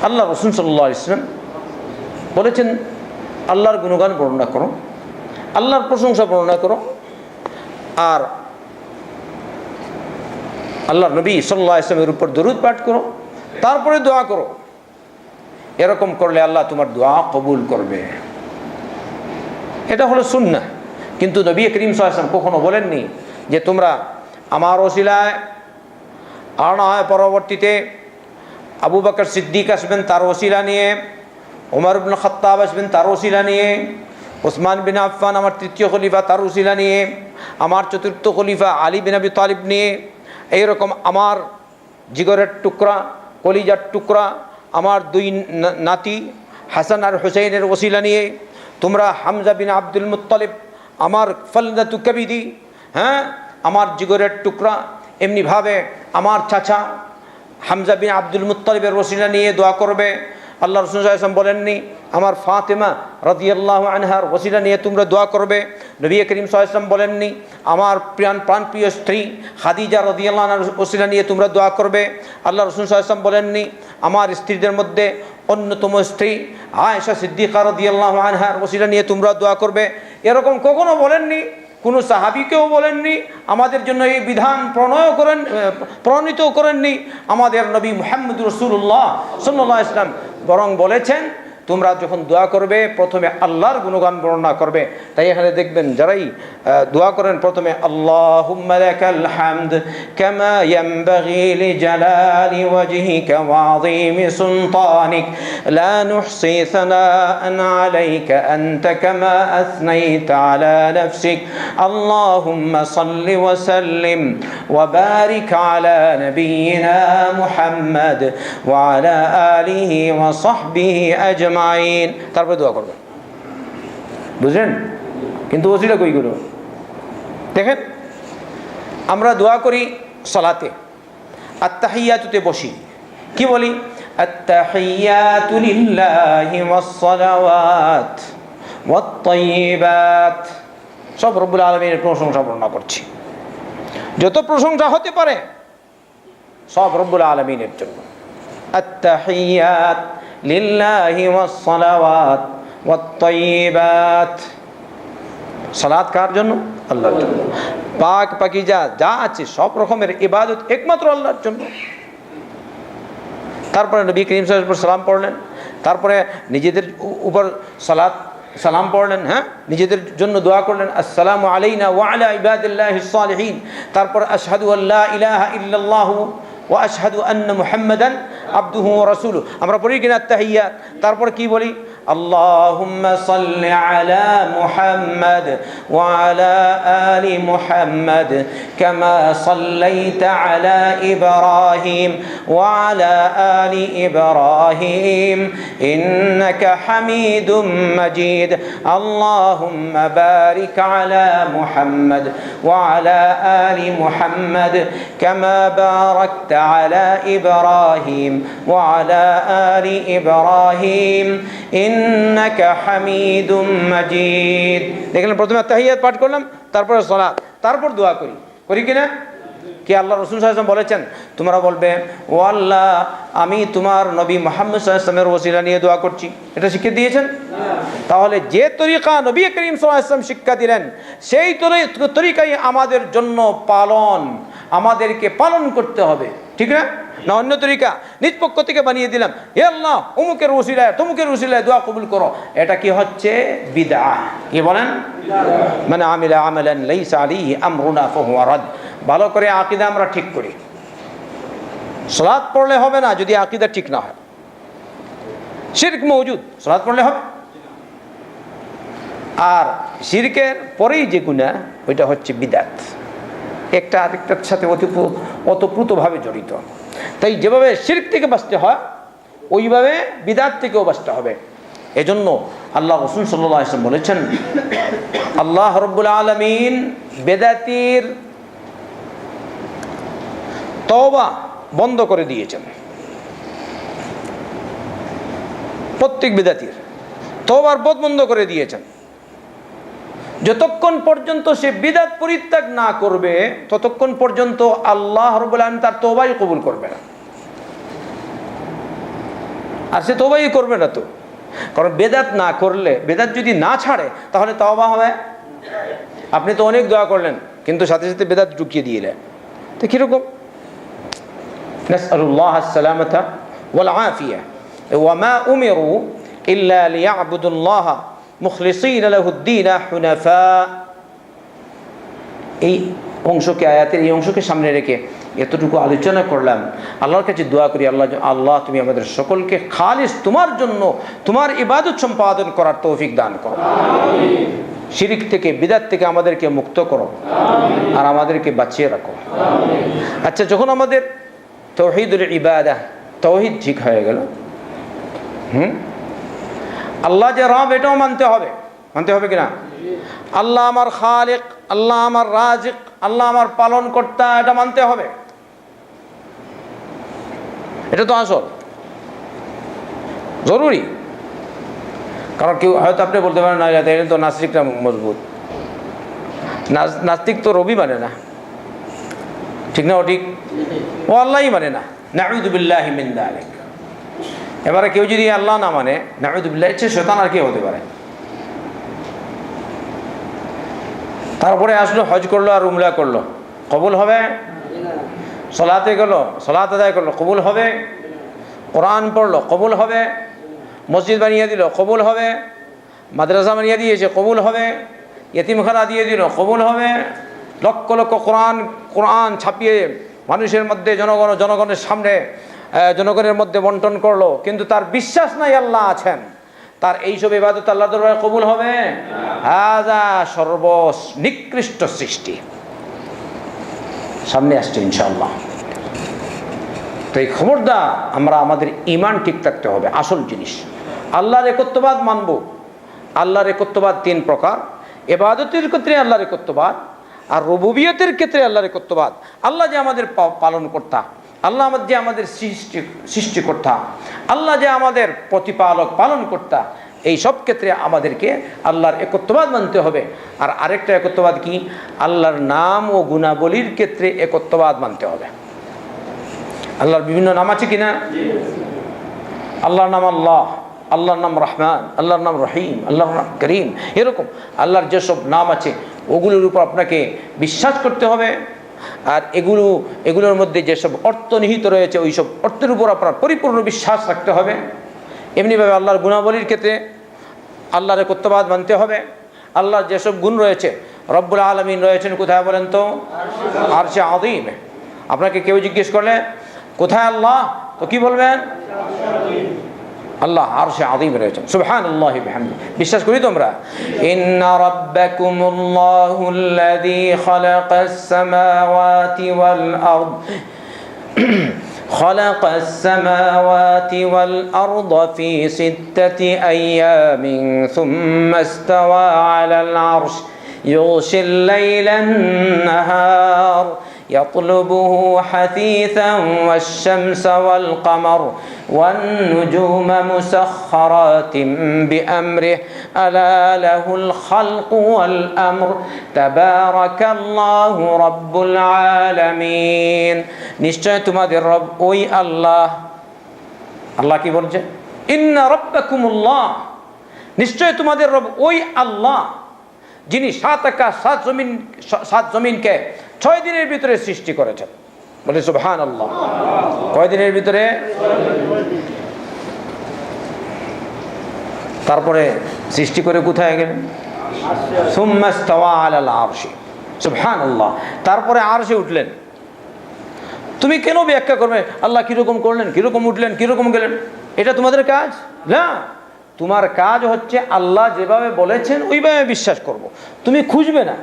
আল্লাহ রাসূল সাল্লাল্লাহু আলাইহি ওয়াসাল্লাম বলেছেন, আল্লাহর গুণগান বর্ণনা করো, আল্লাহর প্রশংসা বর্ণনা করো, আর আল্লাহর নবী সাল্লাল্লাহু আলাইহি ওয়াসাল্লামের উপর দরুদ পাঠ করো, তারপরে দোয়া করো। এরকম করলে আল্লাহ তোমার দোয়া কবুল করবে। এটা হলো সুন্নাহ। কিন্তু নবী করিম সাল্লাল্লাহু আলাইহি ওয়াসাল্লাম কখনো বলেননি যে তোমরা আমার ওসিলায়, আর না হয় পরবর্তীতে আবু বকর সিদ্দিক আসবেন তার ওসিলা নিয়ে, ওমর ইবনে খাত্তাব আসবেন তার ওসিলা নিয়ে, ওসমান বিন আফফান আমার তৃতীয় খলিফা তার ওসিলা নিয়ে, আমার চতুর্থ খলিফা আলী বিন আবি তালিব নিয়ে, এইরকম আমার জিগরের টুকরা, কলিজার টুকরা আমার দুই নাতি হাসান আর হুসাইনের ওসিলা নিয়ে, তোমরা হামজা বিন আব্দুল মুত্তালিব আমার ফলদাতু কাবিদি, হ্যাঁ আমার জিগরের টুকরা, এমনিভাবে আমার চাচা হামজা বিন আব্দুল মুত্তালিবের ওসিলা নিয়ে দোয়া করবে। আল্লাহ রাসূল সাল্লাল্লাহু আলাইহি ওয়াসাল্লাম বলেননি আমার ফাতেমা রাদিয়াল্লাহু আনহার ওসিলা নিয়ে তোমরা দোয়া করবে? নবী করিম সাল্লাল্লাহু আলাইহি ওয়াসাল্লাম বলেননি আমার প্রাণপ্রিয় স্ত্রী খাদিজা রাদিয়াল্লাহু আনহার ওসিলা নিয়ে তোমরা দোয়া করবে? আল্লাহ রাসূল সাল্লাল্লাহু আলাইহি ওয়াসাল্লাম বলেননি আমার স্ত্রীদের মধ্যে অন্যতম স্ত্রী আয়েশা সিদ্দিকা রাদিয়াল্লাহু আনহার ওসিলা নিয়ে তোমরা দোয়া করবে? এরকম কখনো বলেননি, কোনো সাহাবীকেও বলেননি, আমাদের জন্য এই বিধান প্রণীত করেননি আমাদের নবী মুহাম্মদ রাসূলুল্লাহ সাল্লাল্লাহু আলাইহি ওয়াসাল্লাম। বরং বলেছেন তোমরা যখন দোয়া করবে প্রথমে আল্লাহর গুণগান বর্ণনা করবে। তাই এখানে দেখবেন যারাই দোয়া করেন প্রথমে আল্লাহুম্মা লাকাল হামদ কামা ইয়ানবাগি লিজালালি ওয়াজহিকা ওয়া আযীমি সুলতানিক লা নুহসি সানাআন আলাইকা আনতা কামা আসনাইতা আলা নাফসিক আল্লাহুম্মা সাল্লি ওয়া সাল্লিম ওয়া বারিক আলা নাবিয়িনা মুহাম্মদ ওয়া আলা আলিহি ওয়া সাহবিহি আজমাইন। তারপরে দোয়া করবেন, বুঝলেন? কিন্তু ওসিলা কইগুলো দেখেন, আমরা দোয়া করি সালাতে, আত্তাহিয়াতুতে বসি, কি বলি? আত্তাহিয়াতু লিল্লাহি ওয়াস সালাওয়াত ওয়াত তাইয়্যিবাত। সব রব্বুল আলামিনের প্রশংসা বর্ণনা করছি। যত প্রশংসা হতে পারে সব রব্বুল আলামিনের জন্য। আত্তাহিয়াত লিল্লাহি ওয়াস সালাওয়াত ওয়াত তাইয়্যিবাত। সালাত কার জন্য? আল্লাহর জন্য। পাক পাকিজা যা আছে সব রকমের ইবাদত একমাত্র আল্লাহর জন্য। তারপরে নবী করিম সাল্লাল্লাহু আলাইহি ওয়াসাল্লাম সালাম পড়লেন, তারপরে নিজেদের উপর সালাম পড়লেন, হ্যাঁ, নিজেদের জন্য দোয়া করলেন, আসসালামু আলাইনা ওয়া আলা ইবাদিল্লাহিস সালিহিন। তারপর আশহাদু আল্লা ইলাহা ইল্লাল্লাহু ওয়া আশহাদু আন্না মুহাম্মাদান আবদুহু ওয়া রাসূলুহু। আমরা পড়ি কিনা তাহিয়াত? তারপর কি বলি? আল্লাহুম্মা সাল্লি আলা মুহাম্মাদ ওয়া আলা আলি মুহাম্মাদ কামা সাল্লাইতা আলা ইব্রাহিম ওয়া আলা আলি ইব্রাহিম ইন্নাকা হামিদুম মাজিদ। আল্লাহুম্মা বারিক আলা মুহাম্মাদ ওয়া আলা আলি মুহাম্মাদ কামা বারাকতা আলা ইব্রাহিম ওয়া আলা আলি ইব্রাহিম ইন্নাকা হামিদুম মাজিদ। দেখলেন, প্রথমে তাহিয়াত পাঠ করলাম, তারপরে সালাত, তারপর দোয়া করি কিনা? কি আল্লাহ রাসূল সাল্লাল্লাহু আলাইহি ওয়াসাল্লাম বলেছেন, তোমরা বলবে, ও আল্লাহ, আমি তোমার নবী মুহাম্মদ সাল্লাল্লাহু আলাইহি ওয়াসাল্লামের ওসিলা নিয়ে দোয়া করছি। এটা শিক্ষা দিয়েছেন? তাহলে যে তরিকা নবী করিম সাল্লাল্লাহু আলাইহি ওয়াসাল্লাম শিক্ষা দিলেন, সেই তরিকাই আমাদের জন্য আমাদেরকে পালন করতে হবে, ঠিক না? না অন্য তরিকা নিজ পক্ষ থেকে বানিয়ে দিলাম, হে আল্লাহ অমুকের ওসিলায় তমুকের ওসিলায় দোয়া কবুল করো, এটা কি হচ্ছে? বিদআহ। কি বলেন? মানে আমিলা আমালান লাইসা আলাইহি আমরুনা ফাহুয়া রাদ। ভালো করে আকীদা আমরা ঠিক করি। সালাত পড়লে হবে না যদি আকীদা ঠিক না হয়। শিরক মওজুদ, সালাত পড়লে হবে। আর শিরকের পরেই যে গুনাহ, ওইটা হচ্ছে বিদআত। একটা আরেকটার সাথে ওতপ্রোতভাবে জড়িত। তাই যেভাবে শিরক থেকে বাঁচতে হয়, ওইভাবে বিদআত থেকেও বাঁচতে হবে। এজন্য আল্লাহ রাসূল সাল্লাল্লাহু আলাইহি ওয়াসাল্লাম বলেছেন, আল্লাহ রাব্বুল আলামিন বেদাতির তওবা বন্ধ করে দিয়েছেন। প্রত্যেক বেদাতির তওবার পথ বন্ধ করে দিয়েছেন। যতক্ষণ পর্যন্ত সে বিদআত পরিত্যাগ না করবে, ততক্ষণ পর্যন্ত আল্লাহ রাব্বুল আলামিন তার তওবাই কবুল করবে না। আর সে তওবাই করবে না তো, কারণ বেদাত না করলে, বেদাত যদি না ছাড়ে, তাহলে তওবা হবে। আপনি তো অনেক দোয়া করলেন, কিন্তু সাথে সাথে বেদাত ঢুকিয়ে দিলেন, তো কিরকম? নাসআলুল্লাহ আসসালামাতা ওয়াল আফিয়া ওয়া মা উমিরু ইল্লা লিয়াবুদুল্লাহ মুখলিসিনা লাহুদ্দীন হুনাফা। এই অংশকে, আয়াতের এই অংশকে সামনে রেখে এতটুকু আলোচনা করলাম। আল্লাহর কাছে দোয়া করি, আল্লাহ তুমি আমাদের সকলকে খালিস তোমার জন্য, তোমার ইবাদত সম্পাদন করার তৌফিক দান করো। শিরক থেকে, বিদআত থেকে আমাদেরকে মুক্ত করো, আর আমাদেরকে বাঁচিয়ে রাখো। আচ্ছা, যখন আমাদের তাওহীদুল ইবাদাহ, তাওহীদ ঠিক হয়ে গেল, আল্লাহ যে রব, এটাও মানতে হবে কিনা? আল্লাহ আমার খালিক, আল্লাহ আমার রাজিক, আল্লাহ আমার পালন কর্তা, এটা মানতে হবে। এটা তো আসল জরুরি। কারণ কেউ হয়তো আপনি বলতে পারেন, না এটা তো নাস্তিকরা মজবুত। নাস্তিক তো রবি মানে না, ঠিক না? ও ঠিক, ও আল্লাহই মানে না। নাউযু বিল্লাহি মিন যালিক। এবারে কেউ যদি আল্লাহ না মানে, নাউযু বিল্লাহি, শয়তান আর কি হতে পারে? তারপরে আসলো, হজ করলো আর উমরা করলো, কবুল হবে? সালাতে গেল, সালাত আদায় করলো, কবুল হবে? কোরআন পড়লো, কবুল হবে? মসজিদ বানিয়ে দিল, কবুল হবে? মাদ্রাসা বানিয়ে দিয়েছে, কবুল হবে? ইয়েতিমখানা দিয়ে দিল, কবুল হবে? লক্ষ লক্ষ কোরআন ছাপিয়ে মানুষের মধ্যে, জনগণের সামনে, জনগণের মধ্যে বন্টন করলো, কিন্তু তার বিশ্বাস নাই আল্লাহ আছেন, তার এইসব ইবাদত আল্লাহ দরবারে কবুল হবে? হাযা সর্বনিকৃষ্ট সৃষ্টি সামনে আসছে ইনশাআল্লাহ। তো এই খবরদার, আমরা আমাদের ঈমান ঠিক রাখতে হবে। আসল জিনিস আল্লাহর একত্ববাদ মানব। আল্লাহর একত্ববাদ তিন প্রকার: ইবাদতের ক্ষেত্রে আল্লাহর একত্ববাদ, আর রুবুবিয়তের ক্ষেত্রে আল্লাহর একত্ববাদ। আল্লাহ যে আমাদের পালন কর্তা, আল্লাহ যে আমাদের সৃষ্টিকর্তা, আল্লাহ যে আমাদের প্রতিপালক, পালন কর্তা, এই সব ক্ষেত্রে আমাদেরকে আল্লাহর একত্ববাদ মানতে হবে। আর আরেকটা একত্ববাদ কি? আল্লাহর নাম ও গুণাবলীর ক্ষেত্রে একত্ববাদ মানতে হবে। আল্লাহর বিভিন্ন নাম আছে কিনা? আল্লাহর নাম আল্লাহ, আল্লাহর নাম রহমান, আল্লাহর নাম রহিম, আল্লাহর নাম করিম, এরকম আল্লাহর যেসব নাম আছে ওগুলোর উপর আপনাকে বিশ্বাস করতে হবে। আর এগুলোর মধ্যে যেসব অর্থ নিহিত রয়েছে ওই সব অর্থের উপর আপনার পরিপূর্ণ বিশ্বাস রাখতে হবে। এমনিভাবে আল্লাহর গুণাবলীর ক্ষেত্রে আল্লাহর একত্ববাদ মানতে হবে। আল্লাহর যেসব গুণ রয়েছে, রব্বুল আলামিন রয়েছেন কোথায় বলেন তো? আরশে আযীম। আপনাকে কেউ জিজ্ঞেস করলে কোথায় আল্লাহ, তো কি বলবেন? আল্লাহ আরশে আযীম রয়েছেন। সুবহানাল্লাহি বিহামদিহি। বিশ্বাস করি তোমরা? ইন্না রাব্বাকুমুল্লাহুল্লাযী খালাকাস সামাওয়াতি ওয়াল আরদ خلق السماوات والأرض في 6 أيام ثم استوى على العرش يغشي الليل النهار يطلبه حثيثا والشمس والقمر والنجوم مسخرات بأمره ألا له الخلق والأمر تبارك الله رب العالمين। নিশ্চয় তোমাদের রব ওই আল্লাহ। আল্লাহ কি বলছে? ইন্না রাব্বাকুমুল্লাহ, নিশ্চয় তোমাদের রব ওই আল্লাহ যিনি 7 আকাশ 7 জমিনকে 6 দিনের ভিতরে সৃষ্টি করেছেন। বলে সুবহানাল্লাহ। কয় দিনের ভিতরে? তারপরে সৃষ্টি করে কোথায় গেলেন? সুম্মা ইস্তাওয়া আলাল আরশি। সুবহানাল্লাহ। তারপরে আরশে উঠলেন। তুমি কেন ব্যাখ্যা করবে আল্লাহ কিরকম করলেন, কিরকম উঠলেন, কিরকম গেলেন? এটা তোমাদের কাজ না। তোমার কাজ হচ্ছে আল্লাহ যেভাবে বলেছেন ওইভাবে বিশ্বাস করব। তুমি খুঁজবে না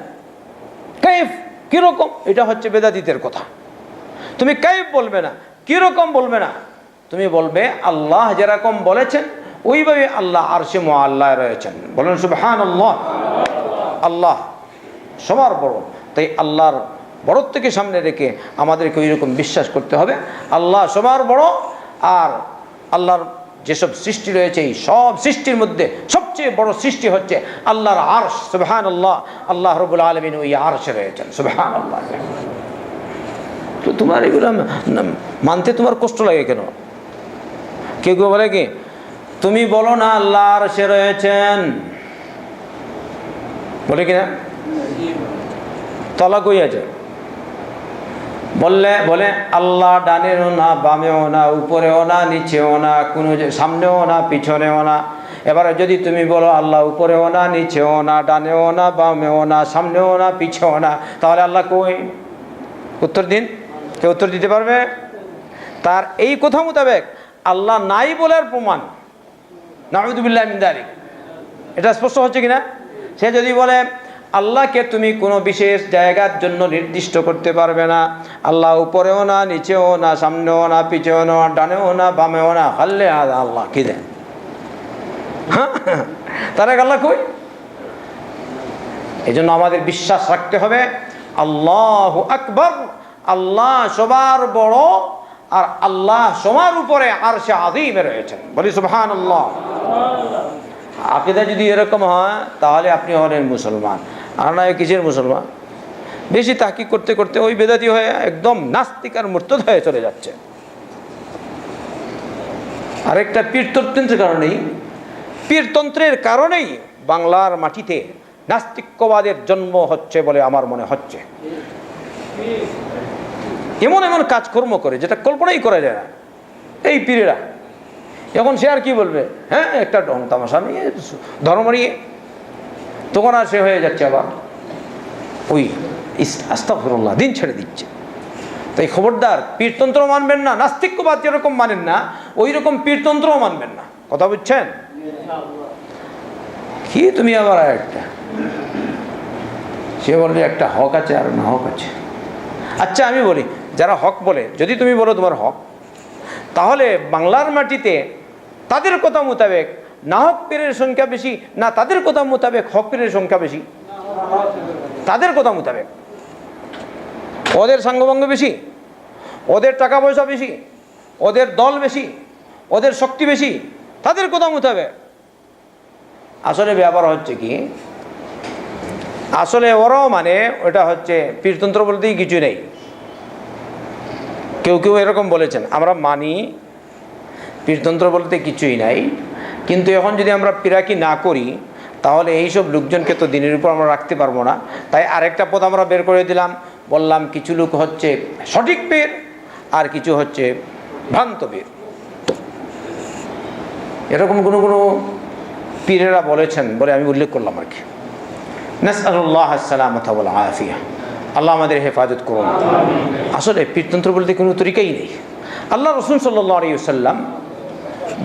কাইফ কিরকম, এটা হচ্ছে বেদাতীদের কথা। তুমি কাইফ বলবে না, কিরকম বলবে না, তুমি বলবে আল্লাহ যেরকম বলেছেন ওইভাবে আল্লাহ আরশে মুআল্লায় রয়েছেন। বলেন সুবহানাল্লাহ। আল্লাহ সবার বড়, তাই আল্লাহর বড়ত্বকে সামনে রেখে আমাদেরকে ওইরকম বিশ্বাস করতে হবে আল্লাহ সবার বড়। আর আল্লাহর যেসব সৃষ্টি রয়েছে এই সব সৃষ্টির মধ্যে সবচেয়ে বড় সৃষ্টি হচ্ছে আল্লাহর আরশ। সুবহানাল্লাহ। আল্লাহ রাব্বুল আলামিন ওই আরশে রয়েছেন। সুবহানাল্লাহ। তো তোমার এগুলো মানতে তোমার কষ্ট লাগে কেন? কেউ কেউ বলে কি তুমি বলো না আল্লাহ আরশে রয়েছেন, বলে কিনা? তলা কই আছে? বলে আল্লাহ ডানেও না, বামেও না, উপরেও না, নিচেও না, কোনো সামনেও না, পিছনেও না। এবারে যদি তুমি বলো আল্লাহ উপরেও না, নিচেও না, ডানেও না, বামেও না, সামনেও না, পিছেও না, তাহলে আল্লাহ কই? উত্তর দিন। কেউ উত্তর দিতে পারবে? তার এই কথা মোতাবেক আল্লাহ নাই বলার প্রমাণ। নাউযুবিল্লাহি মিন যালিক। এটা স্পষ্ট হচ্ছে কিনা? সে যদি বলে আল্লাহকে তুমি কোনো বিশেষ জায়গার জন্য নির্দিষ্ট করতে পারবে না, আল্লাহ উপরেও না, নিচেও না, সামনেও না, পিছেও না, ডানেও না, বামেও না, হাল্লে আল্লাহ কি দেন? তার আল্লাহ কই? এই জন্য আমাদের বিশ্বাস রাখতে হবে আল্লাহু আকবার, আল্লাহ সবার বড় আর আল্লাহ সবার উপরে আরশে আযীমে রয়েছেন। বলি সুবহানাল্লাহ। আকীদা যদি এরকম হয় তাহলে আপনি হলেন মুসলমান, আর নয় কিসের মুসলমান? বেশি তাহকিক করতে করতে ওই বেদাতি হয়ে একদম নাস্তিক আর মুরতাদ হয়ে চলে যাচ্ছে। আরেকটা পীরতন্ত্রের কারণেই বাংলার মাটিতে নাস্তিক্যবাদের জন্ম হচ্ছে বলে আমার মনে হচ্ছে। এমন এমন কাজকর্ম করে যেটা কল্পনাই করা যায় না এই পীরেরা। এখন সে আর কি বলবে? হ্যাঁ, একটা ঢং তামাশা নিয়ে ধর্ম নিয়ে, তখন আর সে হয়ে যাচ্ছে আবার ওই আস্তাগফিরুল্লাহ, দিন ছেড়ে দিচ্ছে। তাই খবরদার, পীরতন্ত্র মানবেন না। নাস্তিক্যবাদ যেরকম মানেন না ওই রকম পীরতন্ত্রও মানবেন না। কথা বুঝছেন কি? তুমি আবার একটা সে বলবে একটা হক আছে আর না হক আছে। আচ্ছা আমি বলি, যারা হক বলে, যদি তুমি বলো তোমার হক, তাহলে বাংলার মাটিতে তাদের কথা মোতাবেক না হক পীরের সংখ্যা বেশি, না তাদের কথা মোতাবেক হক পীরের সংখ্যা বেশি? তাদের কথা মোতাবেক। ওদের সাঙ্গভঙ্গ বেশি, ওদের টাকা পয়সা বেশি, ওদের দল বেশি, ওদের শক্তি বেশি, তাদের কথা মোতাবেক। আসলে ব্যাপার হচ্ছে কি, আসলে ওরাও মানে ওটা হচ্ছে পীরতন্ত্র বলতেই কিছু নেই। কেউ কেউ এরকম বলেছেন আমরা মানি পীরতন্ত্র বলতে কিছুই নাই, কিন্তু এখন যদি আমরা পিরাকি না করি তাহলে এইসব লোকজনকে তো দিনের উপর আমরা রাখতে পারবো না। তাই আরেকটা পথ আমরা বের করে দিলাম, বললাম কিছু লোক হচ্ছে সঠিক পীর আর কিছু হচ্ছে ভ্রান্ত পীর। এরকম কোনো পীরেরা বলেছেন বলে আমি উল্লেখ করলাম আর কি। নাসআলুল্লাহ আসসালামাতা ওয়াল আফিয়া, আল্লাহ আমাদের হেফাজত করুন। আসলে পীরতন্ত্র বলতে কোনো তরিকাই নেই। আল্লাহ রাসূল সাল্লাল্লাহু আলাইহি ওয়াসাল্লাম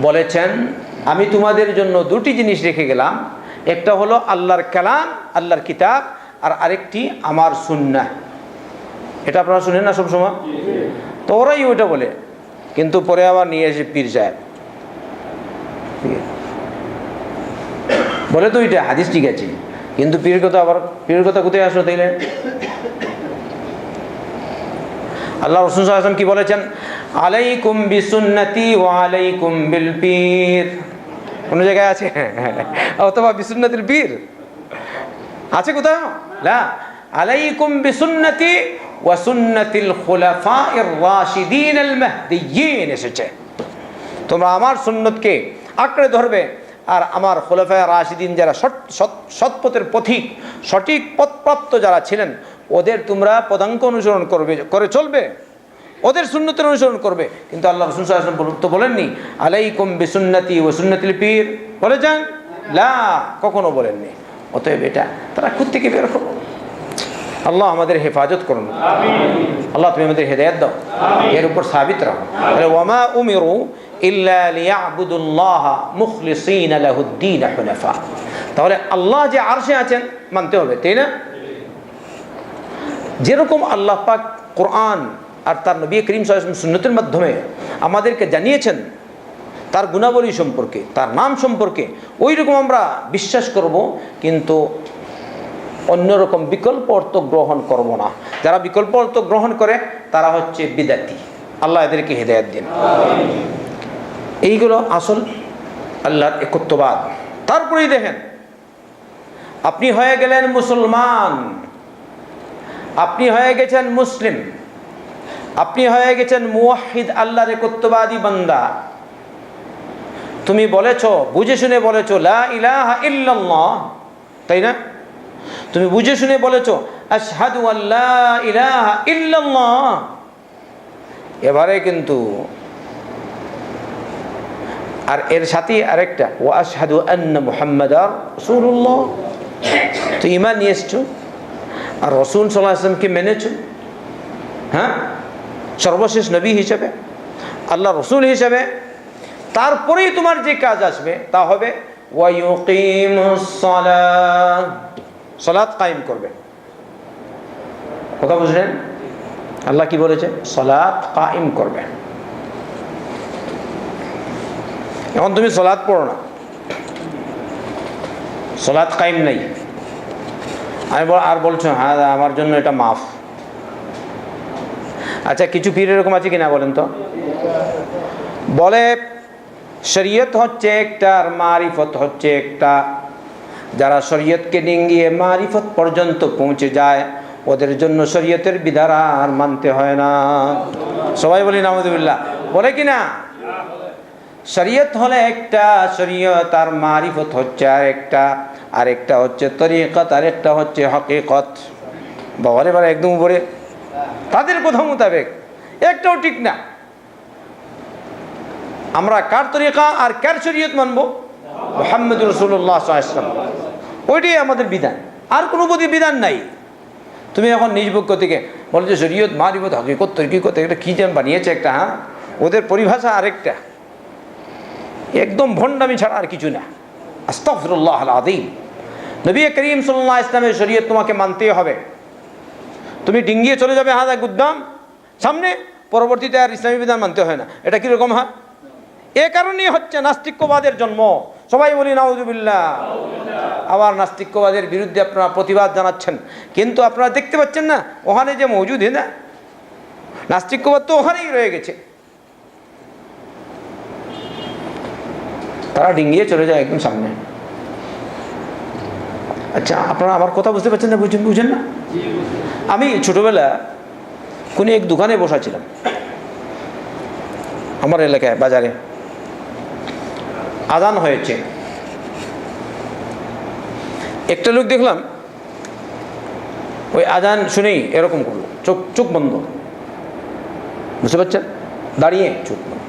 বলেছেন, আমি তোমাদের জন্য দুটি জিনিস রেখে গেলাম, একটা হলো আল্লাহর কালাম, আল্লাহর কিতাব, আর আরেকটি আমার সুন্নাহ। এটা আপনারা শুনেন না সবসময়? তো ওরাই ওইটা বলে, কিন্তু পরে আবার নিয়ে এসে পীর সাহেব বলে তো ওইটা হাদিস ঠিক আছে, কিন্তু পীরের কথা কোথায় আসলো তাইলে? আল্লাহ রাসূল সাল্লাল্লাহু আলাইহি ওয়াসাল্লাম কি বলেছেন? আলাইকুম বিসুন্নতি ওয়া আলাইকুম বিল পীর। কোন জায়গায় আছে অথবা বিসুন্নতিল পীর আছে কোথাও? না, আলাইকুম বিসুন্নতি ওয়া সুন্নাতিল খুলাফাইর রাশিদিন আল মাহদিয়্যিন এসেছে। তোমরা আমার সুন্নতকে আঁকড়ে ধরবে আর আমার খুলাফায়ে রাশিদিন যারা সৎপথের পথিক, সঠিক পথপ্রাপ্ত যারা ছিলেন, ওদের তোমরা পদাঙ্ক অনুসরণ করে চলবে, ওদের সুন্নতের অনুসরণ করবে। কিন্তু আল্লাহ রাসূল সাল্লাল্লাহু আলাইহি ওয়াসাল্লাম তো বলেননি আলাইকুম বিসুন্নতি ওয়া সুন্নাতিল পীর, বলেছেন? লা, কখনো বলেননি। অতএব এটা তারা কোত্থেকে বের হলো? আল্লাহ আমাদের হেফাজত করুন, আল্লাহ তুমি আমাদের হেদায়েত দাও, এর উপর সাবিত রাখো। ওয়ামা উমিরু ইল্লা লিয়াবুদুল্লাহ মুখলিসিনা লাহুদ্দীন হুনাফা। তাহলে আল্লাহ যে আরশে আছেন মানতে হবে, তাই না? যেরকম আল্লাহ পাক কোরআন আর তার নবী করিম সাল্লাল্লাহু আলাইহি ওয়াসাল্লাম সুন্নতের মাধ্যমে আমাদেরকে জানিয়েছেন তার গুণাবলী সম্পর্কে, তার নাম সম্পর্কে, ওই রকম আমরা বিশ্বাস করব, কিন্তু অন্যরকম বিকল্প অর্থ গ্রহণ করব না। যারা বিকল্প অর্থ গ্রহণ করে তারা হচ্ছে বিদাতি। আল্লাহ এদেরকে হেদায়েত দিন। এইগুলো আসল আল্লাহর একত্ববাদ। তারপরেই দেখেন, আপনি হয়ে গেলেন মুসলমান, আপনি হয়ে গেছেন মুসলিম, আপনি হয়ে গেছেন মুওয়াহ্হিদ, আল্লাহর একত্ববাদী বান্দা। তুমি বলেছো, বুঝে শুনে বলেছো লা ইলাহা ইল্লাল্লাহ, তাই না? তুমি বুঝে শুনে বলেছো আশহাদু আল্লা ইলাহা ইল্লাল্লাহ। এবারে কিন্তু আর এর সাথে আরেকটা ওয়া আশহাদু আন্না মুহাম্মাদার রাসূলুল্লাহ। তো ঈমান নিয়ে এসছো আর রাসূল সাল্লাল্লাহু আলাইহি ওয়াসাল্লামকে মেনেছো, হ্যাঁ, সর্বশেষ নবী হিসেবে, আল্লাহ রসুল হিসেবে। তারপরেই তোমার যে কাজ আসবে তা হবে ওয়া ইউকিমুস সালাহ, সালাত কায়েম করবে। কথা বুঝলেন? আল্লাহ কি বলেছে? সালাত কায়েম করবে। এখন তুমি সালাত পড়ো না, সালাত কায়েম নাই, আর বলছো হ্যাঁ আমার জন্য এটা মাফ। আচ্ছা, কিছু পীর এরকম আছে কিনা বলেন তো? বলে শরীয়ত হচ্ছে একটা আর মারিফত হচ্ছে একটা। যারা শরীয়তকে ডিঙ্গিয়ে মারিফত পর্যন্ত পৌঁছে যায় ওদের জন্য শরীয়তের বিধান আর মানতে হয় না। সবাই বলি নাউযুবিল্লাহ, বলে কিনা? শরীয়ত হলে একটা, শরীয়ত আর মারিফত হচ্ছে আরেকটা হচ্ছে তরিকত, আরেকটা হচ্ছে হকিকত। বাবারে বাবা, একদম উপরে তাদের কথা মোতাবেক একটাও ঠিক না। আমরা কার তরিকা আর কার শরীয়ত মানবো? মুহাম্মদুর রাসূলুল্লাহ সাল্লাল্লাহু আলাইহি ওয়াসাল্লাম, ওইটাই আমাদের বিধান, আর কোনো বিধান নাই। তুমি এখন নিজ পক্ষ থেকে বলো যে শরীয়ত মারিফত হকিকত তরিকত, একটা কী যেন বানিয়েছে একটা, হ্যাঁ, ওদের পরিভাষা আরেকটা, একদম ভণ্ডামি ছাড়া আর কিছু না। আস্তাগফিরুল্লাহ আল আযীম। নবী করিম সাল্লাল্লাহু আলাইহি ওয়াসাল্লামের শরীয়ত তোমাকে মানতেই হবে। তুমি ডিঙ্গিয়ে চলে যাবে হাত গুদ্দাম সামনে, পরবর্তীতে আর ইসলামী বিধান মানতে হয় না, এটা কীরকম হয়? এ কারণেই হচ্ছে নাস্তিক্যবাদের জন্ম। সবাই বলি নাউযুবিল্লাহ। আবার নাস্তিক্যবাদের বিরুদ্ধে আপনারা প্রতিবাদ জানাচ্ছেন, কিন্তু আপনারা দেখতে পাচ্ছেন না ওখানে যে মজুদ, না নাস্তিক্যবাদ তো ওখানেই রয়ে গেছে। তারা ডিঙ্গিয়ে চলে যায় একদম সামনে। আচ্ছা, আপনারা আমার কথা বুঝতে পারছেন না? বুঝেন না? আমি ছোটবেলা কোনো এক দোকানে বসা ছিলাম আমার এলাকায়, বাজারে। আজান হয়েছে, একটা লোক দেখলাম ওই আজান শুনেই এরকম করলো, চোখ চোখ বন্ধ, বুঝতে পারছেন, দাঁড়িয়ে চোখ বন্ধ।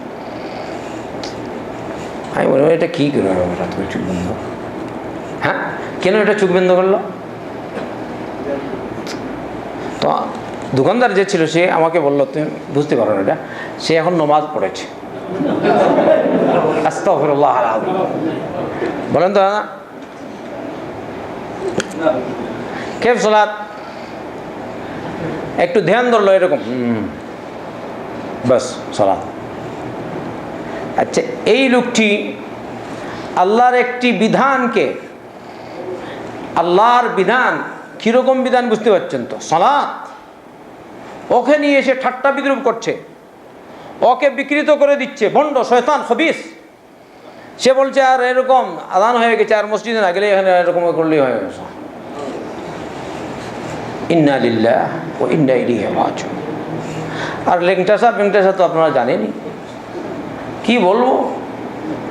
আমি বললাম এটা কী করে হঠাৎ করে চোখ বন্ধ? হ্যাঁ, কেন এটা চোখ বন্ধ করলো? তো দোকানদার যে ছিল সে আমাকে বললো তুমি বুঝতে পারো না এটা, সে এখন নমাজ পড়েছে। আস্তাগফিরুল্লাহ আল-আযীম। বলেন তো না কেফ সালাত, একটু ধ্যান ধরলো এরকম, বাস সালাত। আচ্ছা, এই লোকটি আল্লাহর একটি বিধানকে, আল্লাহর বিধান কীরকম বিধান বুঝতে পারছেন তো, সালাত, ওকে নিয়ে এসে ঠাট্টা বিদ্রুপ করছে, ওকে বিকৃত করে দিচ্ছে, ভণ্ড শয়তান খবিস। সে বলছে আর এরকম আজান হয়ে গেছে, আর মসজিদে না গেলে এখানে এরকম করলেই হয়ে গেছে। ইন্না লিল্লাহ ওয়া ইন্না ইলাইহি রাজিউন। আর লেংটাসা পেংটাসা তো আপনারা জানেনই, কি বলবো।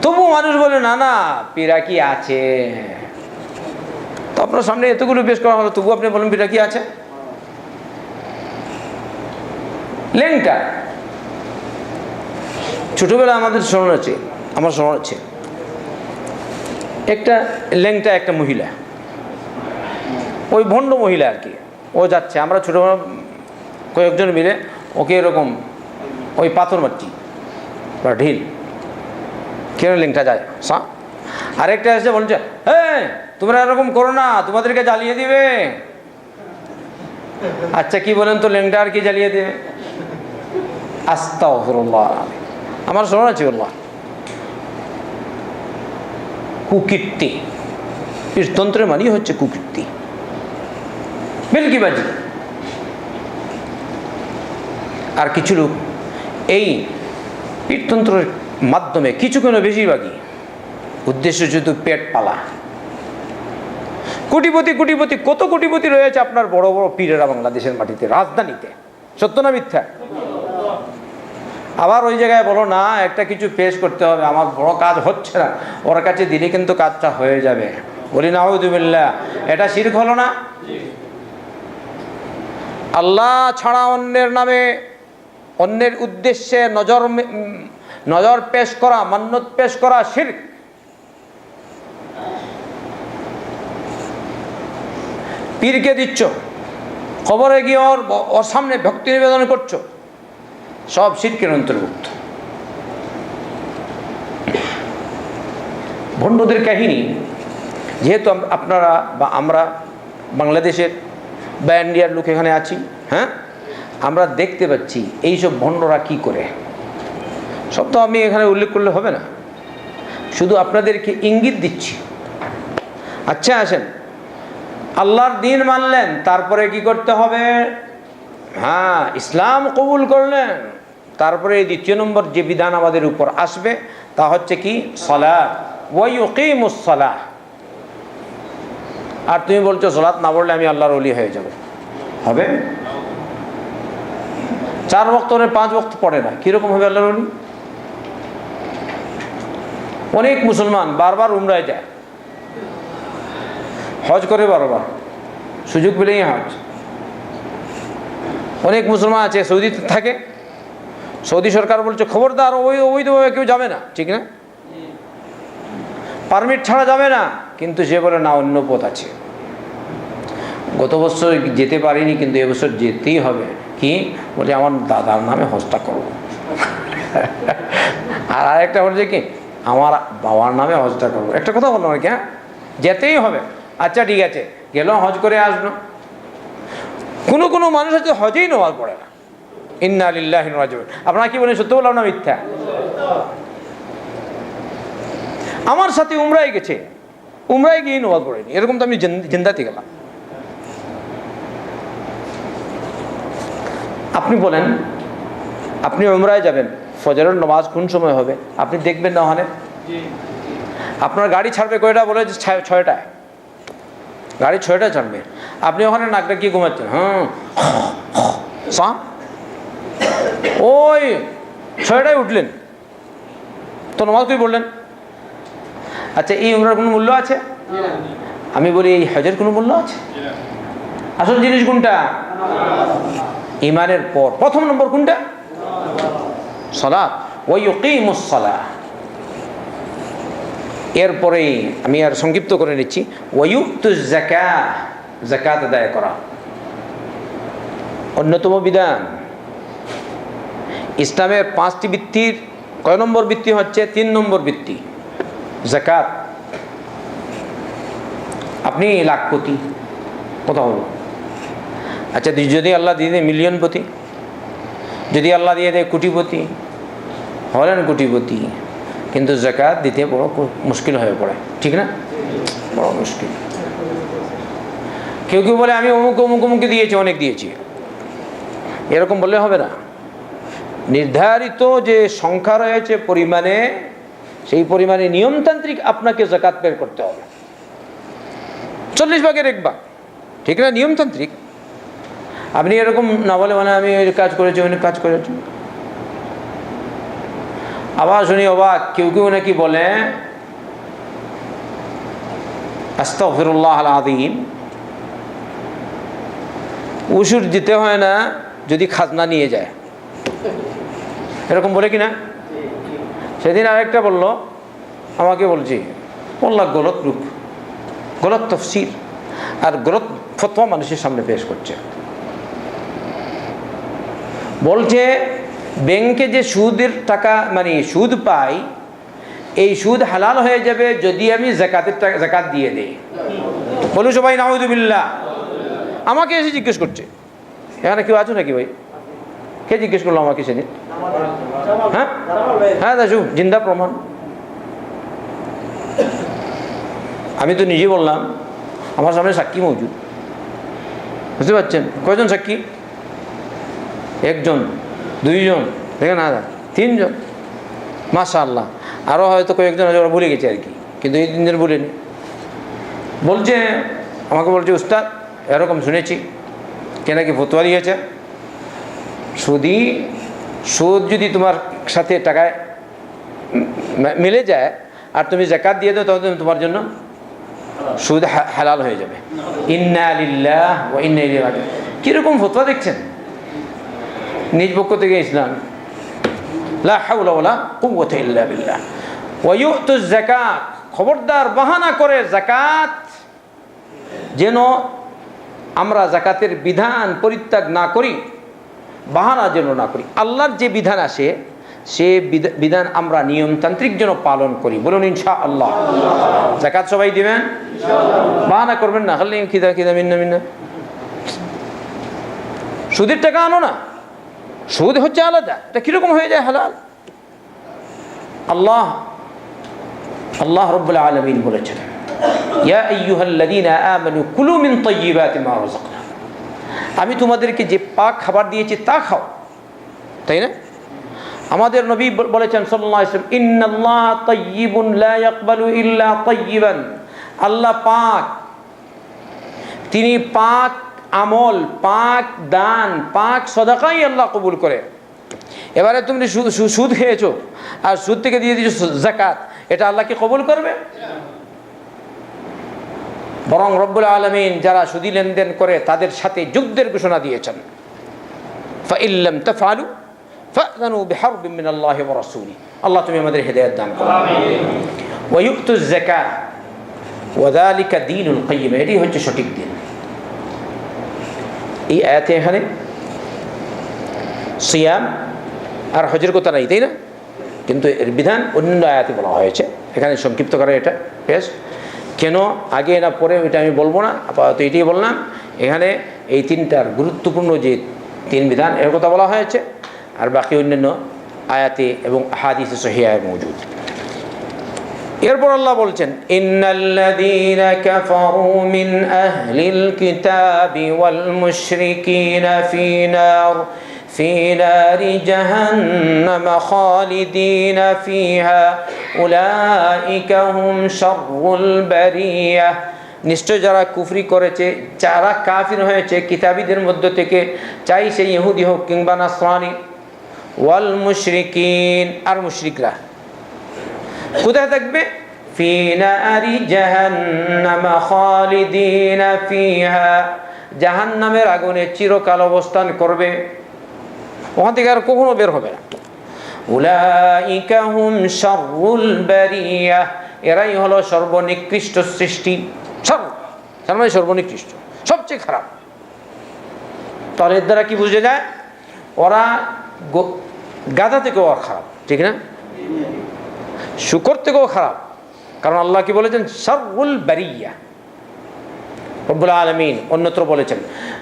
তবু মানুষ বলে না না পীরা কি আছে, তো আপনার সামনে এতগুলো পেশ করা হলো, তবু আপনি বলেন পীরা কি আছে। লেংটা, ছোটবেলা আমাদের স্মরণ আছে, আমার স্মরণ আছে, একটা লেংটা একটা মহিলা, ওই ভণ্ড মহিলা আর কি, ও যাচ্ছে, আমরা ছোটবেলা কয়েকজন মিলে ওকে এরকম ওই পাথর মারছি বা ঢিল, কেন লেংটা যায় সা। আরেকটা এসে বলছে হ্যাঁ তোমরা এরকম করো না, তোমাদেরকে জ্বালিয়ে দিবে। আচ্ছা কি বলেন তো, লেংটা আর কি জ্বালিয়ে দেবে? আস্তাগফিরুল্লাহ, আমার স্মরণ আছে আল্লাহ। কুকীর্তি, পীরতন্ত্রের মানেই হচ্ছে কুকীর্তি, বেলকিবাজি। আর কিছু লোক এই পীরতন্ত্রের মাধ্যমে, কিছু কেন বেশিরভাগই উদ্দেশ্য শুধু পেট পালা। কোটিপতি কোটিপতি, কত কোটিপতি রয়েছে আপনার বড় বড় পীরেরা বাংলাদেশের মাটিতে, রাজধানীতে, সত্য না মিথ্যা? আবার ওই জায়গায় বলো না একটা কিছু পেশ করতে হবে, আমার বড় কাজ হচ্ছে না, ওর কাছে দিলে কিন্তু কাজটা হয়ে যাবে। বলি নাউযুবিল্লাহ, এটা শিরক হলো না? আল্লাহ ছাড়া অন্যের নামে, অন্যের উদ্দেশ্যে নজর পেশ করা, মান্নত পেশ করা শিরক। পীরকে দিচ্ছ, কবরে গিয়ে ওর সামনে ভক্তি নিবেদন করছো, সব শিরকের অন্তর্ভুক্ত। ভণ্ডদের কাহিনী, যেহেতু আপনারা বা আমরা বাংলাদেশের বা ইন্ডিয়ার লোক এখানে আছি, হ্যাঁ, আমরা দেখতে পাচ্ছি এইসব ভণ্ডরা কি করে। সব তো আমি এখানে উল্লেখ করলে হবে না, শুধু আপনাদেরকে ইঙ্গিত দিচ্ছি। আচ্ছা আসেন, আল্লাহর দ্বীন মানলেন, তারপরে কি করতে হবে? হ্যাঁ, ইসলাম কবুল করলেন, তারপরে এই দ্বিতীয় নম্বর যে বিধান আমাদের উপর আসবে তা হচ্ছে কি? সালাত, ওয়া ইউকিমুস সালাহ। আর তুমি বলছো সালাত না পড়লে আমি আল্লাহর ওলি হয়ে যাব, হবে? 4 ওয়াক্ত 5 ওয়াক্ত পড়ে না, কিরকম হবে আল্লাহর ওলি? অনেক মুসলমান বারবার উমরায় যায়, হজ করে বারবার, সুযোগ পেলেই হজ। অনেক মুসলমান আছে সৌদিতে থাকে, সৌদি সরকার বলছে খবরদার অবৈধভাবে কেউ যাবে না, ঠিক না? পারমিট ছাড়া যাবে না, কিন্তু সে বলে না অন্য পথ আছে। গত বছর যেতে পারিনি, কিন্তু এবছর যেতেই হবে। কি বলে? আমার দাদার নামে হজটা করবো। আর আরেকটা বলছে কি, আমার বাবার নামে হজটা করবো। একটা কথা বললাম আর কি, হ্যাঁ, যেতেই হবে। আচ্ছা ঠিক আছে, গেল হজ করে আসলো। কোনো কোনো মানুষ হচ্ছে হজেই নামাজ পড়ে না। ইন্না লিল্লাহি ওয়া ইন্না ইলাইহি রাজিউন। আপনারা কি বলেন, সত্য বললাম না মিথ্যা? আমার সাথে উমরায় গেছে, উমরায় গিয়ে নামাজ পড়েনি, এরকম তো আমি জিন্দাতে গেলাম। আপনি বলেন, আপনি উমরায় যাবেন, ফজরের নামাজ কোন সময় হবে আপনি দেখবেন না? ওখানে আপনার গাড়ি ছাড়বে কয়টা? বলে 6টায় গাড়ি 6টায় ছাড়বে। আপনি ওখানে নাকটা কি ঘুমাচ্ছেন? ওই 6টায় উঠলেন তো নামাজ কই পড়লেন? আচ্ছা, এই উমরার কোনো মূল্য আছে? আমি বলি এই হজের কোনো মূল্য আছে? আসল জিনিস কোনটা? ইমানের পর প্রথম নম্বর কোনটা? সালাত। ওয়া ইউকিমুস সালাহ। এরপরে আমি আর সংক্ষিপ্ত করে নিচ্ছি, ওয়া ইউতুজ যাকাত, যাকাত আদায় করা অন্যতম বিধান। ইসলামের 5টি ভিত্তির কয় নম্বর ভিত্তি হচ্ছে? 3 নম্বর ভিত্তি, যাকাত। আপনি লাখপতি, কথা হলো। আচ্ছা, যদি আল্লাহ দিয়ে দেয় মিলিয়নপতি, যদি আল্লাহ দিয়ে দেয় কোটিপতি, হলেন কোটিপতি, কিন্তু যাকাত দিতে বড় মুশকিল হয়ে পড়ে, ঠিক না? বড় মুশকিল। কেউ কেউ বলে আমি অমুক অমুক অমুকে দিয়েছি, অনেক দিয়েছি, এরকম বললে হবে না। নির্ধারিত যে সংখ্যা রয়েছে পরিমাণে, সেই পরিমাণে নিয়মতান্ত্রিক আপনাকে যাকাত বের করতে হবে। 40 ভাগের 1 ভাগ, ঠিক না? নিয়মতান্ত্রিক। আপনি এরকম না বলে মানে আমি ওই কাজ করেছি, অনেক কাজ করেছি। আবার শুনি অবাক, কেউ কেউ নাকি বলে আস্তাগফিরুল্লাহ আল আযীম, উসুর দিতে হয় না যদি খাজনা নিয়ে যায়, এরকম বলে কিনা? সেদিন আরেকটা বললো, আমাকে বলছি, বললাম গলত রূপ, গলত তফসির আর গলত ফতোয়া মানুষের সামনে পেশ করছে। বলছে ব্যাংকে যে সুদের টাকা মানে সুদ পাই, এই সুদ হালাল হয়ে যাবে যদি আমি যাকাত দিয়ে দেই। বলুন সবাই নাউযুবিল্লাহ। আমাকে এসে জিজ্ঞেস করছে, এখানে কেউ আছো নাকি ভাই? কে জিজ্ঞেস করলো আমাকে সেদিন? হ্যাঁ হ্যাঁ দাসু, জিন্দা প্রমাণ। আমি তো নিজে বললাম, আমার সামনে সাক্ষী মজুদ, বুঝতে পারছেন? কয়জন সাক্ষী? 1 জন, 2 জন, দেখেন না, 3 জন, মাশাআল্লাহ। আরও হয়তো কয়েকজন ওরা ভুলে গেছে আর কি, কিন্তু এই 3 জন ভুলেনি। বলছে, আমাকে বলছে উস্তাদ এরকম শুনেছি, কে নাকি ফতোয়া দিয়েছে, সুদ যদি তোমার সাথে টাকায় মিলে যায় আর তুমি যাকাত দিয়ে দাও, তাহলে তোমার জন্য সুদ হালাল হয়ে যাবে। ইন্না লিল্লাহি ওয়া ইন্না ইলাইহি রাজিউন। কিরকম ফতোয়া দেখছেন? নিজ পক্ষ থেকে ইসলাম, লা হাওলা ওয়ালা কুওয়াতা ইল্লা বিল্লাহ। ওয়া ইউতুজ যাকাত, খবরদার বাহানা করে যাকাত যেন আমরা যাকাতের বিধান পরিত্যাগ না করি, বাহানা যেন না করি। আল্লাহর যে বিধান আসে সে বিধান আমরা নিয়মতান্ত্রিক যেন পালন করি। বলুন ইনশাআল্লাহ। যাকাত সবাই দিবেন, বাহানা করবেন না, খালি খিদা খিদা মিন্না মিন্না। সুদের টাকা আনো না, সুদ হচ্ছে আলাদা, এটা কিরকম হয়ে যায় হালাল? আল্লাহ রাব্বুল আলামিন বলেছেন, ইয়া আইয়ুহাল্লাযীনা আমানু কুলু মিন তাইয়্যিবাতি মা রাযাকনাকুম, আমি তোমাদেরকে যে পাক খাবার দিয়েছি তা খাও, তাই না? আমাদের নবী বলেছেন সাল্লাল্লাহু আলাইহি ওয়াসাল্লাম, ইন্নাল্লাহা তাইয়্যিবুন লা ইয়াকবালু ইল্লা তাইয়্যিবান। আল্লাহ পাক, তিনি পাক আমল, পাক দান, পাক সদাকাই আল্লাহ কবুল করে। এবারে তুমি সুদ খেয়েছো আর সুদ থেকে দিয়ে দিয়েছো যাকাত, এটা আল্লাহকে কবুল করবে? বরং রব্বুল আলামিন যারা সুদী লেনদেন করে তাদের সাথে যুদ্ধের ঘোষণা দিয়েছেন, ফাইল্লাম তাফআলু ফাযনু বিহারবিন মিনাল্লাহি ওয়া রাসূলিহি। আল্লাহ তুমি আমাদের হেদায়েত দান করো। ওয়া ইউতুজ যাকাত ওয়া যালিকা দীনুল কাইয়্যিম, এটি হচ্ছে সঠিক দিন। এই আয়াতে এখানে সিয়াম আর হজের কথা নাই, তাই না? কিন্তু এর বিধান অন্য আয়াতে বলা হয়েছে, এখানে সংক্ষিপ্ত করে এটা বেশ। কেন আগে না পরে ওইটা আমি বলবো না, আপাতত এটাই বললাম। এখানে এই 3টার গুরুত্বপূর্ণ যে 3 বিধান এর কথা বলা হয়েছে, আর বাকি অন্যান্য আয়াতে এবং হাদিসে সহিহায় মওজুদ। এরপর আল্লাহ বলছেন, ইন্নাল্লাযীনা কাফারু মিন আহলিল কিতাবি ওয়াল মুশরিকিনা ফি নারি জাহান্নাম খালিদিনা ফিহা উলাইকা হুম শাররুল বারিয়াহ। নিশ্চয় যারা কুফরি করেছে, যারা কাফির হয়েছে কিতাবীদের মধ্য থেকে, চাই সে ইহুদি হোক কিংবা নাসরানি, ওয়াল মুশরিকিন, আর মুশরিকরা কোথায় থাকবে? ফি নারি জাহান্নাম খালিদিনা ফিহা, জাহান্নামের আগুনে চিরকাল অবস্থান করবে, ওখান থেকে আর কখনো বের হবে না। উলাইকা হুম শাররুল বারিয়া, এরাই হলো সর্বনিকৃষ্ট সৃষ্টি। মানে সর্বনিকৃষ্ট, সবচেয়ে খারাপ। তাহলে এর দ্বারা কি বুঝে যায়? ওরা গাধা থেকেও খারাপ, ঠিক না? শুকর থেকেও খারাপ, কারণ আল্লাহ কি বলেছেন? শাররুল বারিয়া। রব্বুল আলামিন অন্যত্র বলেছেন,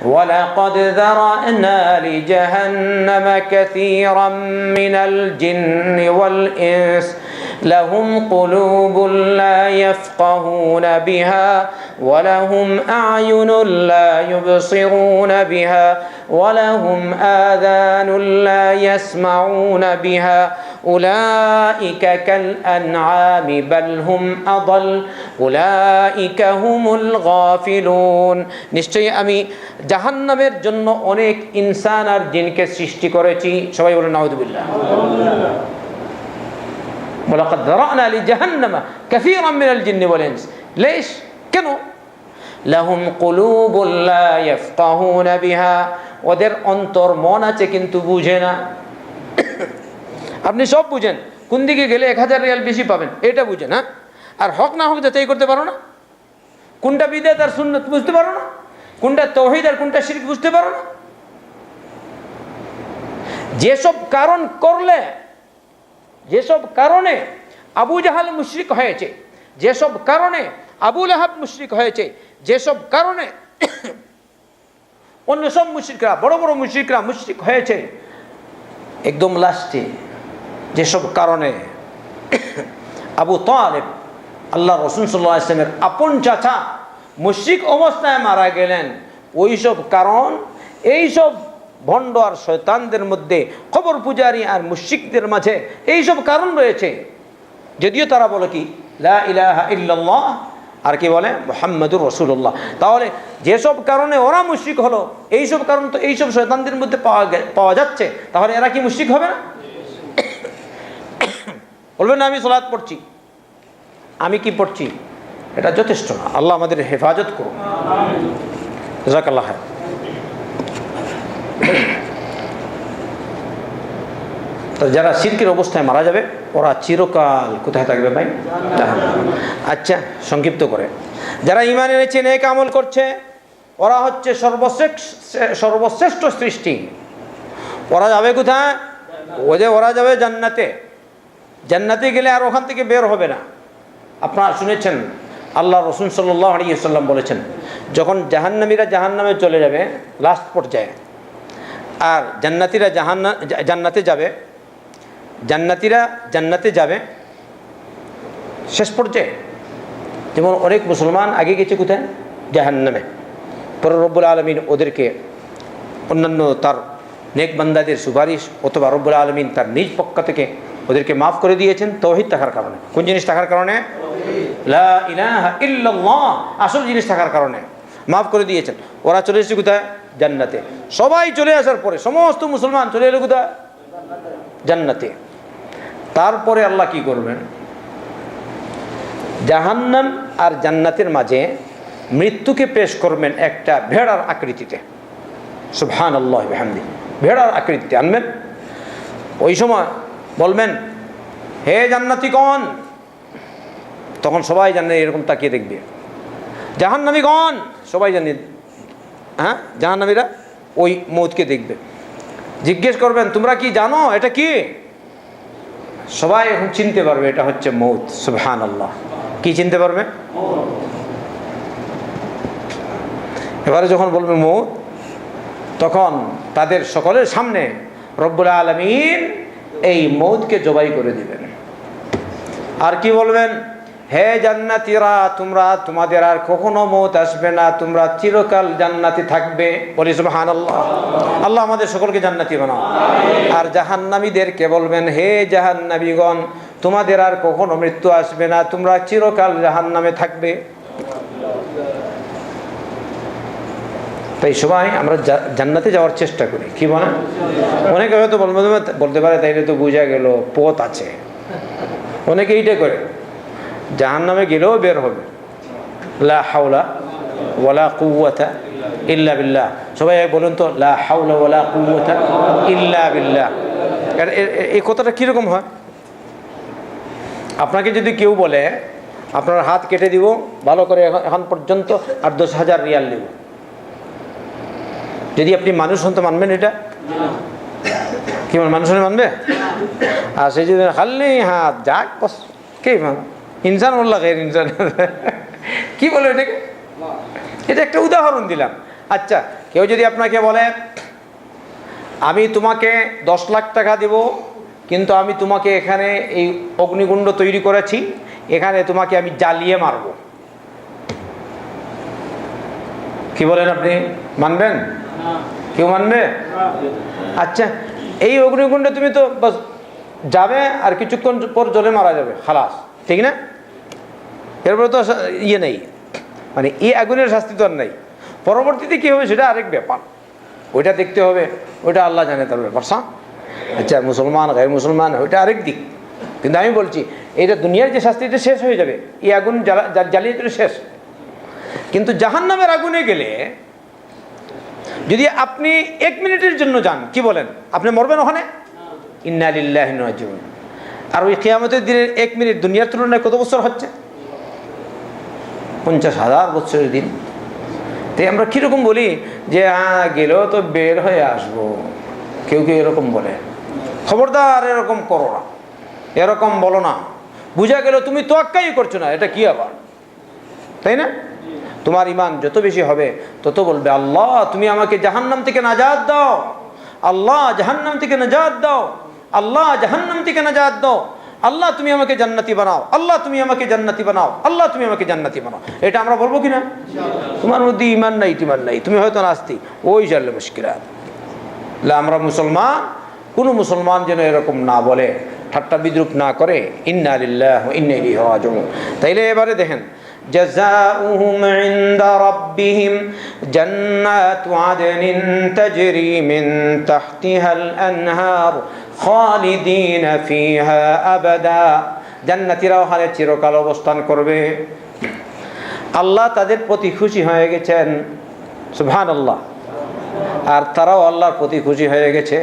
ওয়ালাকাদ যারানা লিজাহান্নামা কাসীরাম মিনাল জিন্নি ওয়াল ইনস লাহুম কুলুবুন লা ইয়াফকাহুনা বিহা ওয়া লাহুম আ'য়ুনুন লা ইউবসিরুনা বিহা ওয়া লাহুম আযানুন লা ইয়াসমাউনা বিহা উলাইকা কাল আনআমি বাল হুম আদাল উলাইকা হুমুল গাফিলুন। নিশ্চয়ই আমি জাহান্নামের জন্য অনেক ইনসান আর জিনকে সৃষ্টি করেছি। সবাই বলেন নাউযুবিল্লাহ। ওয়ালাকাদ যারানা লিজাহান্নামা কাসীরাম মিনাল জিন্নি ওয়াল ইনস। লেশ? কেন? লাহুম কুলুবুন লা ইয়াফকাহুনা বিহা, ওদের অন্তর মন আছে কিন্তু বুঝে না। আপনি সব বুঝেন, কোন দিকে গেলে 1000 রিয়াল বেশি পাবেন এটা বুঝেন, হ্যাঁ? আর হক না হক যাচাই করতে পারো না। কোনটা বিদআত আর সুন্নাত বুঝতে পারো না। কোনটা তাওহীদ আর কোনটা শিরক বুঝতে পারো না। যেসব কারণ করলে, যেসব কারণে আবু জাহাল মুশরিক হয়েছে, যেসব কারণে আবু লাহাব মুশরিক হয়েছে, যেসব কারণে অন্য সব মুশরিকরা, বড় বড় মুশরিকরা মুশরিক হয়েছে, একদম লাস্টে যেসব কারণে আবু তালেব আল্লাহ রাসূল সাল্লাল্লাহু আলাইহি ওয়াসাল্লামের আপন চাচা মুশরিক অবস্থায় মারা গেলেন, ওইসব কারণ এইসব ভণ্ড আর শয়তানদের মধ্যে, কবর পূজারী আর মুশরিকদের মাঝে এইসব কারণ রয়েছে। যদিও তারা বলে কি লা ইলাহা ইল্লাল্লাহ, আর কি বলে মুহাম্মাদুর রাসূলুল্লাহ। তাহলে যেসব কারণে ওরা মুশরিক হলো, এইসব কারণ তো এইসব শয়তানদের মধ্যে পাওয়া যাচ্ছে, তাহলে এরা কি মুশরিক হবে না? বলবেন না আমি সালাত পড়ছি, আমি কি পড়ছি, এটা যথেষ্ট না। আল্লাহ আমাদের হেফাজত করুন। জাযাকাল্লাহ খায়র। তো যারা শিরকের অবস্থায় মারা যাবে ওরা চিরকাল কোথায় থাকবে ভাই? আচ্ছা, সংক্ষিপ্ত করে, যারা ঈমান এনেছে, নেক আমল করছে, ওরা হচ্ছে সর্বশ্রেষ্ঠ সৃষ্টি। ওরা যাবে কোথায়? ওরা যাবে জান্নাতে। জান্নাতে গেলে আর ওখান থেকে বের হবে না। আপনারা শুনেছেন আল্লাহ রাসূল সাল্লাল্লাহু আলাইহি ওয়াসাল্লাম বলেছেন, যখন জাহান্নামীরা জাহান্নামে চলে যাবে লাস্ট পর্যায়ে, আর জান্নাতীরা জান্নাতে যাবে, জান্নাতীরা জান্নাতে যাবে শেষ পর্যায়ে। যেমন অনেক মুসলমান আগে গেছে কোথায়? জাহান্নামে। পরে রব্বুল আলামিন ওদেরকে অন্যান্য তার নেক বান্দাদের সুপারিশ অথবা রব্বুল আলামিন তার নিজ পক্ষ থেকে ওদেরকে মাফ করে দিয়েছেন তাওহীদ থাকার কারণে। কোন জিনিস থাকার কারণে? লা ইলাহা ইল্লাল্লাহ, আসল জিনিস থাকার কারণে মাফ করে দিয়েছেন। ওরা চলে এসেছে কোথায়? জান্নাতে। সবাই চলে আসার পরে সমস্ত মুসলমান চলে এলো কোথায়? জান্নাতে। তারপরে আল্লাহ কি করবেন? জাহান্নাম আর জান্নাতের মাঝে মৃত্যুকে পেশ করবেন একটা ভেড়ার আকৃতিতে। সুবহানাল্লাহ ওয়া বিহামদিহি, ভেড়ার আকৃতিতে আনবেন। ওই সময় বলবেন, হে জান্নাতীগণ, তখন সবাই জানে এরকম তাকিয়ে দেখবে। জাহান্নামীগণ, সবাই জানে, হ্যাঁ জাহান্নামীরা ওই মৌতকে দেখবে। জিজ্ঞেস করবেন, তোমরা কি জানো এটা কি? সবাই এখন চিনতে পারবে এটা হচ্ছে মৌত। সুবহানাল্লাহ, কি চিনতে পারবে? এবারে যখন বলবে মৌত, তখন তাদের সকলের সামনে রব্বুল আলামিন এই মৌতকে জবাই করে দিবেন। আর কি বলবেন? হে জান্নাতীরা, তোমাদের আর কখনো মৌত আসবে না, তোমরা চিরকাল জান্নাতে থাকবে। বলি সুবহানাল্লাহ। আল্লাহ আমাদের সকলকে জান্নাতি বানাও। আর জাহান্নামীদেরকে বলবেন, হে জাহান্নামীগণ, তোমাদের আর কখনো মৃত্যু আসবে না, তোমরা চিরকাল জাহান্নামে থাকবে। তাই সবাই আমরা জান্নাতে যাওয়ার চেষ্টা করি, কি বলেন? অনেকে হয়তো বলতে পারে তাইলে তো বোঝা গেল পথ আছে, অনেকে এইটা করে জাহান্নামে গেলেও বের হবে। লা হাওলা ওয়ালা কুওয়াতা ইল্লা বিল্লাহ। সবাই বলুন তো, লা হাওলা ওয়ালা কুওয়াতা ইল্লা বিল্লাহ। এই কথাটা কীরকম হয়? আপনাকে যদি কেউ বলে আপনার হাত কেটে দিব, ভালো করে এখন পর্যন্ত আর 10,000 রিয়াল দেব, যদি আপনি মানুষ হন তো মানবেন এটা? কি মানুষ হলে মানবে? আর সে যদি খালি হাত যাক বস, কে ইনসান বললা ইনসান কি বলে এটাকে? এটা একটা উদাহরণ দিলাম। আচ্ছা, কেউ যদি আপনাকে বলে আমি তোমাকে 10 লাখ টাকা দেব, কিন্তু আমি তোমাকে এখানে এই অগ্নিকুণ্ড তৈরি করেছি, এখানে তোমাকে আমি জ্বালিয়ে মারব, কি বলেন আপনি? মানবেন? কেউ মানবে? আচ্ছা, এই অগ্নিকুণ্ডে তুমি তো বাস যাবে আর কিছুক্ষণ পর জলে মারা যাবে, খালাস, ঠিক না? এরপরে তো ইয়ে নেই, মানে এই আগুনের শাস্তি তো আর নেই। পরবর্তীতে কী হবে সেটা আরেক ব্যাপার, ওইটা দেখতে হবে, ওইটা আল্লাহ জানে তার ব্যাপার। আচ্ছা, মুসলমান গায়ের মুসলমান ওইটা আরেক দিক, কিন্তু আমি বলছি এটা দুনিয়ার যে শাস্তি এটা শেষ হয়ে যাবে, এই আগুন জ্বালিয়ে দিলে শেষ। কিন্তু জাহান্নামের আগুনে গেলে যদি আপনি 1 মিনিটের জন্য যান, কি বলেন? আপনি মরবেন ওখানে? ইন্না লিল্লাহি ওয়া ইন্না ইলাইহি রাজিউন। আর ওই কিয়ামতের দিনের 1 মিনিট দুনিয়ার তুলনায় কত বছর হচ্ছে? 50,000 বছরের দিন। তাই আমরা কীরকম বলি যে গেলেও তো বের হয়ে আসবো, কেউ কেউ এরকম বলে। খবরদার এরকম করো না, এরকম বলো না, বুঝা গেল তুমি তোয়াক্কাই করছো না, এটা কি আবার, তাই না? তোমার ইমান যত বেশি হবে তত বলবে আল্লাহ তুমি আমাকে জাহান্নাম থেকে নাজাত দাও, আল্লাহ জাহান্নাম থেকে নাজাত দাও, আল্লাহ জাহান্নাম থেকে নাজাত দাও, আল্লাহ তুমি আমাকে জান্নাতি বানাও, আল্লাহ তুমি আমাকে জান্নাতি বানাও, আল্লাহ তুমি আমাকে জান্নাতি বানাও। এটা আমরা বলবো কিনা? তোমার মধ্যে ইমান নাই, টিমান নাই, তুমি হয়তো নাস্তিক, ওই জানলে মুশকিলাত। আমরা মুসলমান, কোনো মুসলমান যেন এরকম না বলে, ঠাট্টা বিদ্রুপ না করে। ইন্না লিল্লাহি ওয়া ইন্না ইলাইহি রাজিউন। তাইলে এবারে দেখেন, জাযাউহুম ইনদা রাব্বিহিম জান্নাতু আদনিন তাজরি মিন তাহতিহাল আনহার খালিদিনা ফিহা আবাদা। জান্নাতীরা ওখানে চিরকাল অবস্থান করবে। আল্লাহ তাদের প্রতি খুশি হয়ে গেছেন, সুবহানাল্লাহ, আর তারাও আল্লাহর প্রতি খুশি হয়ে গেছে।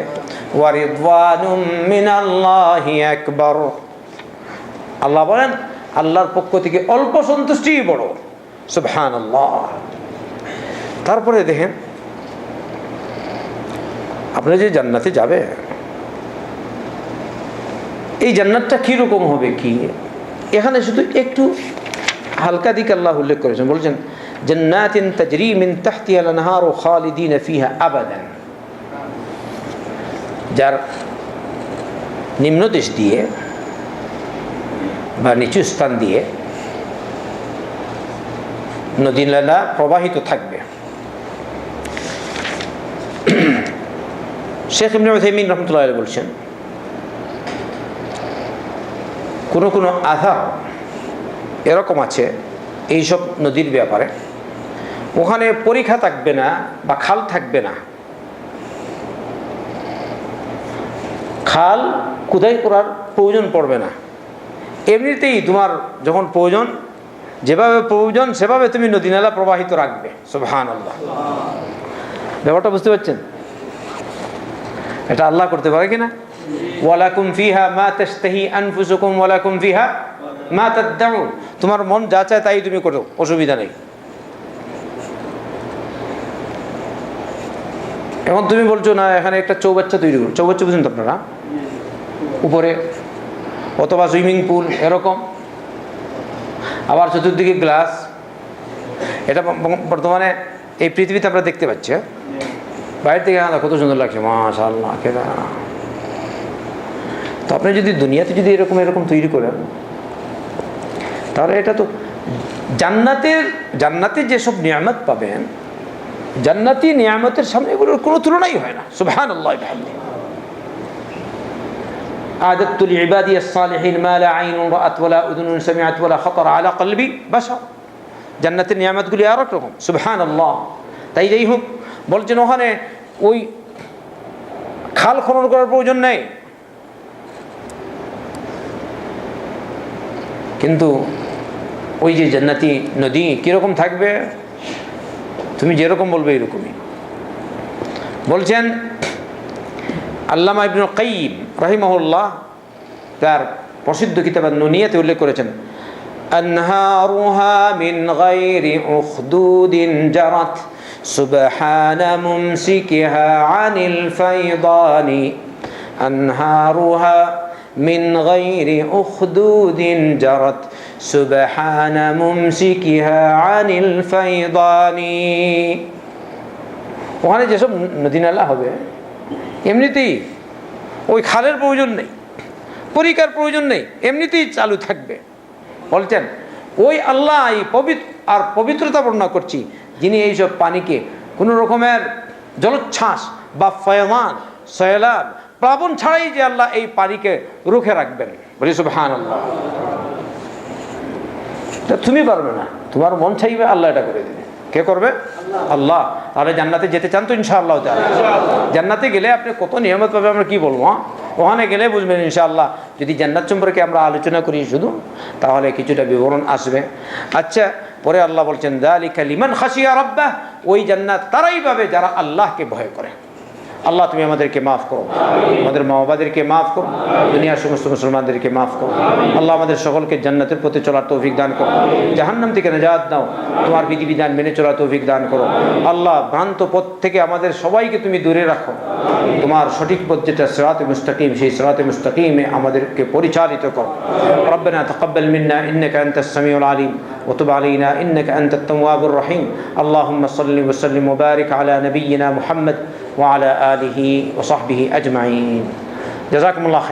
ওয়া রিদওয়ানুম মিনাল্লাহি আকবার। আল্লাহ বলেন আল্লাহর পক্ষ থেকে অল্প সন্তুষ্টিই বড়, সুবহানাল্লাহ। তারপরে দেখেন, আপনি যে জান্নাতে যাবে, এই জান্নাতটা কীরকম হবে কি, এখানে শুধু একটু হালকা দিক আল্লাহ উল্লেখ করেছেন, বলছেন জান্নাতিন তাজরি মিন তাহতিহাল আনহার খালিদিনা ফিহা আবাদান। যার নিম্নদেশ দিয়ে বা নিচু স্থান দিয়ে নদী নালা প্রবাহিত থাকবে। শেখ ইবনে উথাইমিন রাহমাতুল্লাহ আলাইহি বলছেন, কোনো কোনো আথার এরকম আছে এইসব নদীর ব্যাপারে, ওখানে পরিখা থাকবে না বা খাল থাকবে না, খাল খুদাই করার প্রয়োজন পড়বে না, এমনিতেই তোমার যখন প্রয়োজন, যেভাবে প্রয়োজন সেভাবে তুমি নদী নালা প্রবাহিত রাখবে। সুবহানাল্লাহ। ব্যাপারটা বুঝতে পারছেন? এটা আল্লাহ করতে পারে কিনা? ওয়ালাকুম ফিহা মা তাশতাহি আনফুসুকুম ওয়ালাকুম ফিহা মা তাদউন। তোমার মন যা চায় তাই তুমি করো, অসুবিধা নেই। এখন তুমি বলছো না এখানে একটা চৌবাচ্চা তৈরি করো, চৌবাচ্চা বুঝুন তো আপনারা, উপরে অথবা সুইমিং পুল এরকম, আবার চতুর্দিকে গ্লাস। এটা বর্তমানে এই পৃথিবীতে আমরা দেখতে পাচ্ছি, বাইরে থেকে কত সুন্দর লাগছে, মাশাআল্লাহ। তো আপনি যদি দুনিয়াতে যদি এরকম তৈরি করেন, তাহলে এটা তো জান্নাতে যেসব নিয়ামত পাবেন, জান্নাতি নিয়ামতের সামনে এগুলোর কোনো তুলনাই হয় না। সুবহানাল্লাহ বিহামদিহি। আ'দাতু লিইবাদি আস-সালিহিন মা লা আইনুন রাআত ওয়া লা উযুনুন সামিআত ওয়া লা খাতারা আলা কলবি বাশার। জান্নাতের নিয়ামতগুলি আর এক রকম, সুবহানাল্লাহ। তাই যাই হোক, বলছেন ওখানে ওই খাল খনন করার প্রয়োজন নেই, কিন্তু ওই যে জান্নাতি নদী কীরকম থাকবে, তুমি যেরকম বলবে এরকমই। বলছেন আল্লামা ইবনুল কাইয়িম রাহিমাহুল্লাহ তার প্রসিদ্ধ কিতাব নুনিয়াতে উল্লেখ করেছেন, আনহারুহা মিন গায়রি উখদুদিন জারাত সুবহানা মুমসিকিহা আনিল ফায়দানি, আনহারুহা মিন গায়রি উখদুদিন জারাত সুবহানা মুমসিকিহা আনিল ফায়দানি। ওখানে যেসব নদী নালা হবে এমনিতেই ওই খালের প্রয়োজন নেই, পরিকার প্রয়োজন নেই, এমনিতেই চালু থাকবে। বলছেন ওই আল্লাহ এই পবিত্রতা বর্ণনা করছি, যিনি এইসব পানিকে কোনো রকমের জলোচ্ছ্বাস বা ফয়মান সয়লাব প্লাবন ছাড়াই যে আল্লাহ এই পানিকে রুখে রাখবেন। বলি সুবহানাল্লাহ। তুমি পারবে না, তোমার মন চাইবে আল্লাহ এটা করে দেবে। কে করবে? আল্লাহ। তাহলে জান্নাতে যেতে চান তো ইনশাআল্লাহ তাআলা? জান্নাতে গেলে আপনি কত নিয়ামত পাবে আমরা কি বলবো, ওখানে গেলে বুঝবেন ইনশাআল্লাহ। যদি জান্নাত সম্পর্কে আমরা আলোচনা করি শুধু, তাহলে কিছুটা বিবরণ আসবে। আচ্ছা, পরে আল্লাহ বলছেন যালিকা লিমান খাশিয়া রাব্বাহ, ওই জান্নাত তারাই পাবে যারা আল্লাহকে ভয় করে। আল্লাহ তুমি আমাদেরকে মাফ করো, আমাদের মা বাবাদেরকে মাফ করো, দুনিয়ার সমস্ত মুসলমানদেরকে মাফ করো। আল্লাহ আমাদের সকলকে জান্নাতের পথে চলার তৌফিক দান করো, জাহান্নাম থেকে নাজাত দাও, তোমার বিধিবিধান মেনে চলার তৌফিক দান করো। আল্লাহ ভ্রান্ত পথ থেকে আমাদের সবাইকে তুমি দূরে রাখো, তোমার সঠিক পথ যেটা সিরাতে মুস্তাকিম, সেই সিরাতে মুস্তাকিমে আমাদেরকে পরিচালিত করো। রব্বানা তাকাব্বাল মিন্না ইন্নাকা আনতাস সামিউল আলিম ওয়া তুব আলাইনা ইন্নাকা আনতাত তাওয়াবুর রহিম। আল্লাহুম্মা সাল্লি ওয়া সাল্লিম ওয়া বারিক আলা নাবিয়িনা মুহাম্মদ ওয়া আলা আলিহি ওয়া সাহবিহি আজমাইন। জাযাকুমুল্লাহ।